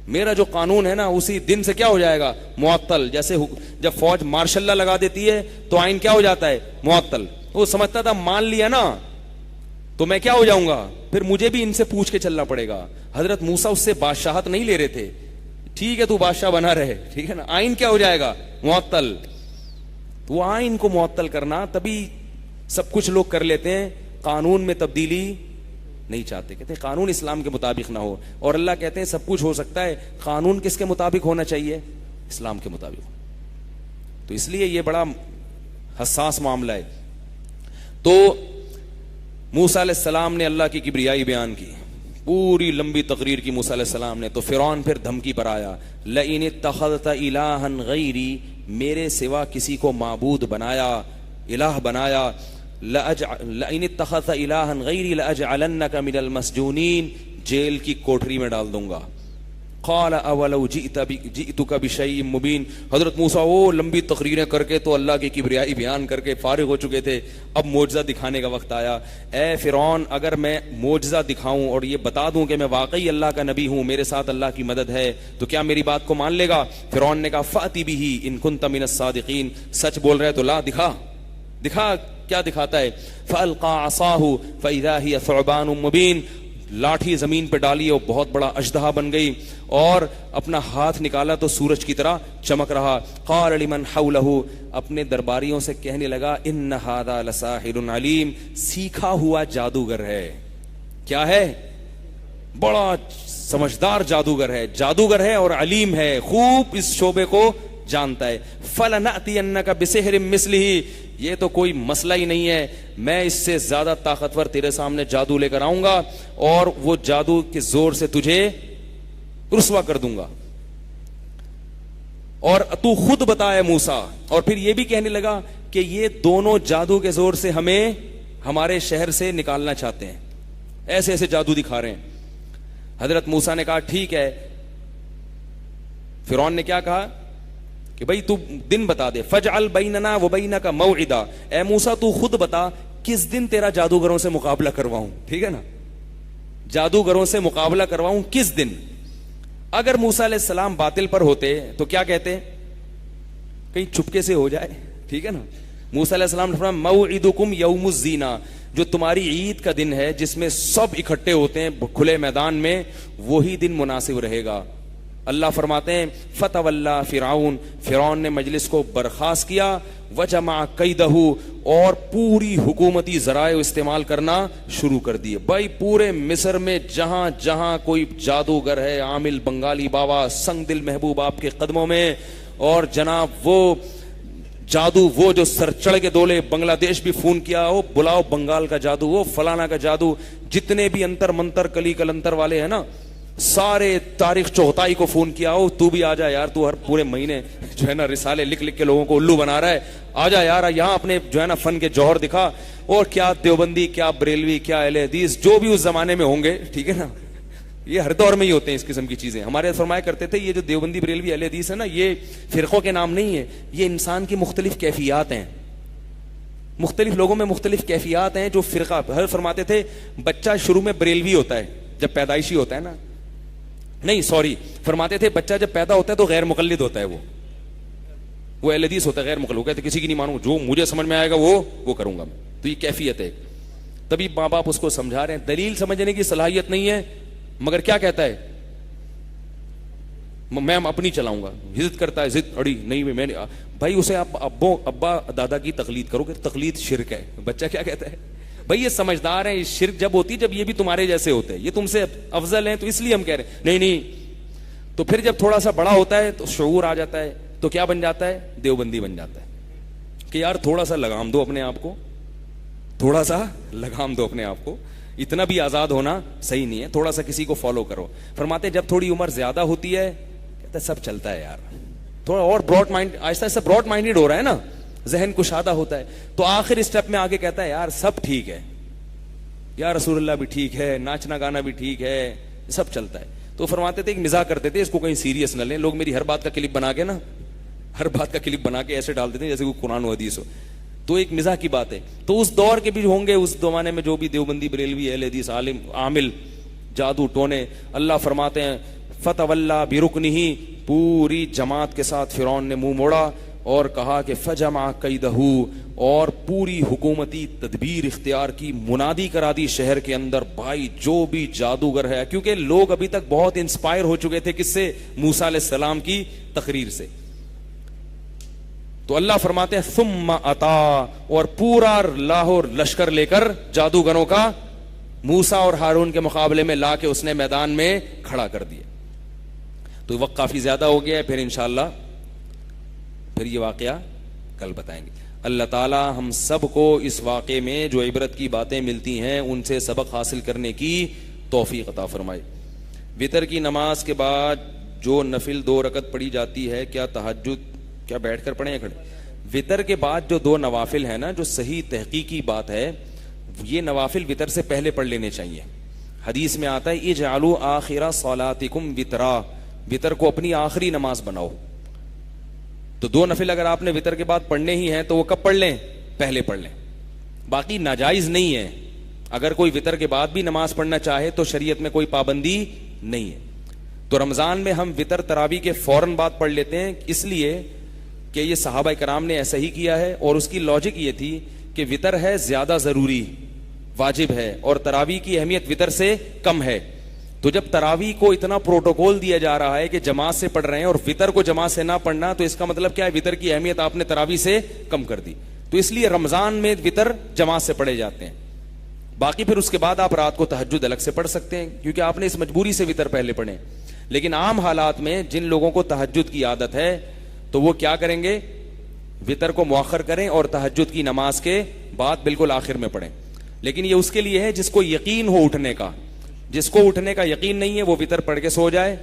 میرا جو قانون ہے نا اسی دن سے کیا ہو جائے گا, معطل. جیسے جب فوج مارشل لا لگا دیتی ہے تو آئین کیا ہو جاتا ہے, معطل. وہ سمجھتا تھا مان لیا نا تو میں کیا ہو جاؤں گا, پھر مجھے بھی ان سے پوچھ کے چلنا پڑے گا. حضرت موسیٰ اس سے بادشاہت نہیں لے رہے تھے, ٹھیک ہے تو بادشاہ بنا رہے, ٹھیک ہے نا, آئین کیا ہو جائے گا, معطل. تو وہ آئین کو معطل کرنا, تبھی سب کچھ لوگ کر لیتے ہیں, قانون میں تبدیلی نہیں چاہتے, کہتے ہیں قانون اسلام کے مطابق نہ ہو. اور اللہ کہتے ہیں سب کچھ ہو سکتا ہے, قانون کس کے مطابق ہونا چاہیے, اسلام کے مطابق. تو اس لیے یہ بڑا حساس معاملہ ہے. تو موسیٰ علیہ السلام نے اللہ کی کبریائی بیان کی, پوری لمبی تقریر کی موسیٰ علیہ السلام نے. تو فرعون پھر دھمکی پر آیا, لئن اتخذت الہا غیری, میرے سوا کسی کو معبود بنایا, الہ بنایا, لئن اتخذت الہا غیری لأجعلنک من المسجونین, جیل کی کوٹری میں ڈال دوں گا. قال اولو جئتک بشیء مبین. حضرت موسیٰ وہ لمبی تقریریں کر کے تو اللہ کی کبریائی بیان کر کے فارغ ہو چکے تھے, اب معجزہ دکھانے کا وقت آیا. اے فرعون اگر میں معجزہ دکھاؤں اور یہ بتا دوں کہ میں واقعی اللہ کا نبی ہوں, میرے ساتھ اللہ کی مدد ہے, تو کیا میری بات کو مان لے گا؟ فرعون نے کہا فأتی بہ ان کنت من الصادقین, سچ بول رہے تو لا, دکھا دکھا. کیا دکھاتا ہے؟ فألقى عصاه فإذا هي ثعبان مبين, لاٹھی زمین پہ ڈالی اور بہت بڑا اژدہا بن گئی, اور اپنا ہاتھ نکالا تو سورج کی طرح چمک رہا. قال لمن حوله, اپنے درباریوں سے کہنے لگا ان ھذا لساحر علیم, سیکھا ہوا جادوگر ہے. کیا ہے؟ بڑا سمجھدار جادوگر ہے, جادوگر ہے اور علیم ہے, خوب اس شعبے کو جانتا ہے. فلنأتینک بسحر مثلہ, یہ تو کوئی مسئلہ ہی نہیں ہے, میں اس سے زیادہ طاقتور تیرے سامنے جادو لے کر آؤں گا اور وہ جادو کے زور سے تجھے رسوا کر دوں گا, اور تو خود بتا ہے موسیٰ. اور پھر یہ بھی کہنے لگا کہ یہ دونوں جادو کے زور سے ہمیں ہمارے شہر سے نکالنا چاہتے ہیں, ایسے ایسے جادو دکھا رہے ہیں. حضرت موسیٰ نے کہا ٹھیک ہے. فرعون نے کیا کہا کہ بھئی تو دن بتا دے, فجعل بیننا و بینک موعدا, اے موسیٰ تو خود بتا کس دن تیرا جادوگروں سے مقابلہ کرواؤں. ٹھیک ہے نا, جادوگروں سے مقابلہ کرواؤں کس دن. اگر موسیٰ علیہ السلام باطل پر ہوتے تو کیا کہتے, کہیں چپکے سے ہو جائے. ٹھیک ہے نا, موسیٰ علیہ السلام نے فرمایا موعدکم یوم الزینہ, جو تمہاری عید کا دن ہے جس میں سب اکٹھے ہوتے ہیں کھلے میدان میں, وہی دن مناسب رہے گا. اللہ فرماتے ہیں فتولی فرعون, فرعون نے مجلس کو برخاست کیا, وجمع کیدہ, اور پوری حکومتی ذرائع استعمال کرنا شروع کر دیے. بھائی پورے مصر میں جہاں جہاں کوئی جادوگر ہے, عامل بنگالی بابا سنگ دل محبوب آپ کے قدموں میں, اور جناب وہ جادو وہ جو سر چڑھ کے دولے, بنگلہ دیش بھی فون کیا ہو بلاؤ بنگال کا جادو, وہ فلانا کا جادو, جتنے بھی انتر منتر کلی کلنتر والے ہیں نا, سارے تاریخ چوتھائی کو فون کیا ہو, تو بھی آ جا یار, تو ہر پورے مہینے جو ہے نا رسالے لکھ لکھ کے لوگوں کو الو بنا رہا ہے, آ جا یار یہاں اپنے جو ہے نا فن کے جوہر دکھا. اور کیا دیوبندی, کیا بریلوی, کیا اہل حدیث, جو بھی اس زمانے میں ہوں گے, ٹھیک ہے نا, یہ ہر دور میں ہی ہوتے ہیں اس قسم کی چیزیں. ہمارے فرمایا کرتے تھے یہ جو دیوبندی بریلوی اہل حدیث ہے نا, یہ فرقوں کے نام نہیں ہے, یہ انسان کی مختلف کیفیات ہیں. مختلف لوگوں میں مختلف کیفیات ہیں. جو فرقہ ہر فرماتے تھے بچہ شروع میں بریلوی ہوتا ہے جب پیدائشی ہوتا ہے نا, نہیں سوری فرماتے تھے بچہ جب پیدا ہوتا ہے تو غیر مقلد ہوتا ہے, وہ اہل حدیث ہوتا ہے, غیر مقلد. کہتے کسی کی نہیں مانوں, جو مجھے سمجھ میں آئے گا وہ کروں گا. تو یہ کیفیت ہے. تبھی ماں باپ اس کو سمجھا رہے ہیں, دلیل سمجھنے کی صلاحیت نہیں ہے, مگر کیا کہتا ہے میں اپنی چلاؤں گا, ضد کرتا ہے, ضد اڑی نہیں میں نے. بھائی اسے آپ ابا دادا کی تقلید کرو گے, تقلید شرک ہے. بچہ کیا کہتا ہے, بھائی یہ سمجھدار ہیں, شرک جب ہوتی جب یہ بھی تمہارے جیسے ہوتے ہیں, یہ تم سے افضل ہیں, تو اس لیے ہم کہہ رہے ہیں نہیں. تو پھر جب تھوڑا سا بڑا ہوتا ہے تو شعور آ جاتا ہے, تو کیا بن جاتا ہے, دیوبندی بن جاتا ہے کہ یار تھوڑا سا لگام دو اپنے آپ کو, تھوڑا سا لگام دو اپنے آپ کو, اتنا بھی آزاد ہونا صحیح نہیں ہے, تھوڑا سا کسی کو فالو کرو. فرماتے جب تھوڑی عمر زیادہ ہوتی ہے کہتے سب چلتا ہے یار, تھوڑا اور براڈ مائنڈ, آہستہ آہستہ براڈ مائنڈیڈ ہو رہا ہے نا, ذہن کشادہ ہوتا ہے, تو آخر اسٹیپ میں آگے کہتا ہے یار سب ٹھیک ہے, یا رسول اللہ بھی ٹھیک ہے, ناچنا گانا بھی ٹھیک ہے, سب چلتا ہے. تو فرماتے تھے ایک مزاح کرتے تھے, اس کو کہیں سیریس نہ لیں. لوگ میری ہر بات کا کلپ بنا کے نا, ہر بات کا کلپ بنا کے ایسے ڈال دیتے ہیں جیسے کوئی قرآن و حدیث ہو, تو ایک مزاح کی بات ہے. تو اس دور کے بھی ہوں گے, اس زمانے میں جو بھی دیوبندی بریلوی اہل حدیث عالم عامل جادو ٹونے, اللہ فرماتے ہیں فتولی برکنہ, پوری جماعت کے ساتھ فرعون نے منہ موڑا اور کہا کہ فجمع کیدہ, اور پوری حکومتی تدبیر اختیار کی, منادی کرا دی شہر کے اندر, بھائی جو بھی جادوگر ہے, کیونکہ لوگ ابھی تک بہت انسپائر ہو چکے تھے کس سے, موسیٰ علیہ السلام کی تقریر سے. تو اللہ فرماتے ہیں ثم اتا, اور پورا لاہور لشکر لے کر جادوگروں کا موسیٰ اور ہارون کے مقابلے میں لا کے اس نے میدان میں کھڑا کر دیا. تو وقت کافی زیادہ ہو گیا ہے, پھر انشاءاللہ پھر یہ واقعہ کل بتائیں گے. اللہ تعالی ہم سب کو اس واقعے میں جو عبرت کی باتیں ملتی ہیں ان سے سبق حاصل کرنے کی توفیق عطا فرمائے. وتر کی نماز کے بعد جو نفل 2 رکعت پڑھی جاتی ہے, کیا تہجد کیا بیٹھ کر پڑھیں یا کھڑے؟ وتر کے بعد جو 2 نوافل ہیں نا, جو صحیح تحقیقی بات ہے, یہ نوافل وتر سے پہلے پڑھ لینے چاہیے. حدیث میں آتا ہے اجعلوا آخر صلاتکم وترا, وتر کو اپنی آخری نماز بناؤ. تو 2 نفل اگر آپ نے وتر کے بعد پڑھنے ہی ہیں تو وہ کب پڑھ لیں, پہلے پڑھ لیں. باقی ناجائز نہیں ہے, اگر کوئی وتر کے بعد بھی نماز پڑھنا چاہے تو شریعت میں کوئی پابندی نہیں ہے. تو رمضان میں ہم وتر تراویح کے فوراً بعد پڑھ لیتے ہیں, اس لیے کہ یہ صحابہ کرام نے ایسا ہی کیا ہے, اور اس کی لاجک یہ تھی کہ وتر ہے زیادہ ضروری, واجب ہے اور تراویح کی اہمیت وطر سے کم ہے. تو جب تراویح کو اتنا پروٹوکول دیا جا رہا ہے کہ جماعت سے پڑھ رہے ہیں اور وطر کو جماعت سے نہ پڑھنا, تو اس کا مطلب کیا ہے؟ وطر کی اہمیت آپ نے تراویح سے کم کر دی. تو اس لیے رمضان میں وطر جماعت سے پڑھے جاتے ہیں. باقی پھر اس کے بعد آپ رات کو تہجد الگ سے پڑھ سکتے ہیں, کیونکہ آپ نے اس مجبوری سے وطر پہلے پڑھے. لیکن عام حالات میں جن لوگوں کو تہجد کی عادت ہے تو وہ کیا کریں گے؟ وطر کو مؤخر کریں اور تہجد کی نماز کے بعد بالکل آخر میں پڑھیں. لیکن یہ اس کے لیے ہے جس کو یقین ہو اٹھنے کا. جس کو اٹھنے کا یقین نہیں ہے وہ وطر پڑھ کے سو جائے,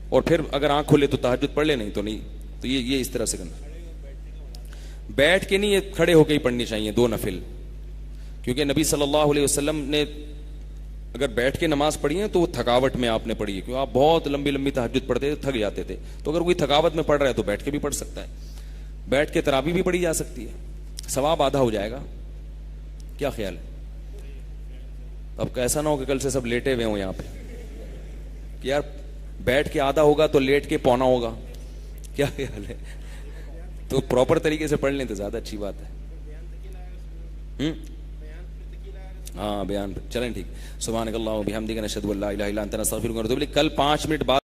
اور پھر اگر آنکھ کھلے تو تہجد پڑھ لے, نہیں تو نہیں. تو یہ اس طرح سے کرنا. بیٹھ کے نہیں, یہ کھڑے ہو کے ہی پڑھنی چاہیے 2 نفل, کیونکہ نبی صلی اللہ علیہ وسلم نے اگر بیٹھ کے نماز پڑھی ہے تو وہ تھکاوٹ میں آپ نے پڑھی ہے, کیونکہ آپ بہت لمبی لمبی تہجد پڑھتے تھے, تھک جاتے تھے. تو اگر کوئی تھکاوٹ میں پڑھ رہا ہے تو بیٹھ کے بھی پڑھ سکتا ہے. بیٹھ کے تراویح بھی پڑھی جا سکتی ہے, ثواب آدھا ہو جائے گا. کیا خیال ہے؟ اب ایسا نہ ہو کہ کل سے سب لیٹے ہوئے ہوں یہاں پہ کہ یار بیٹھ کے آدھا ہوگا تو لیٹ کے پونا ہوگا. کیا خیال ہے؟ تو پراپر طریقے سے پڑھ لیں تو زیادہ اچھی بات ہے. ہاں بیان چلیں ٹھیک. سبحانک اللہم و بحمدک نشہد ان لا الہ الا انت نستغفرک ونتوب الیک. کل 5 منٹ بعد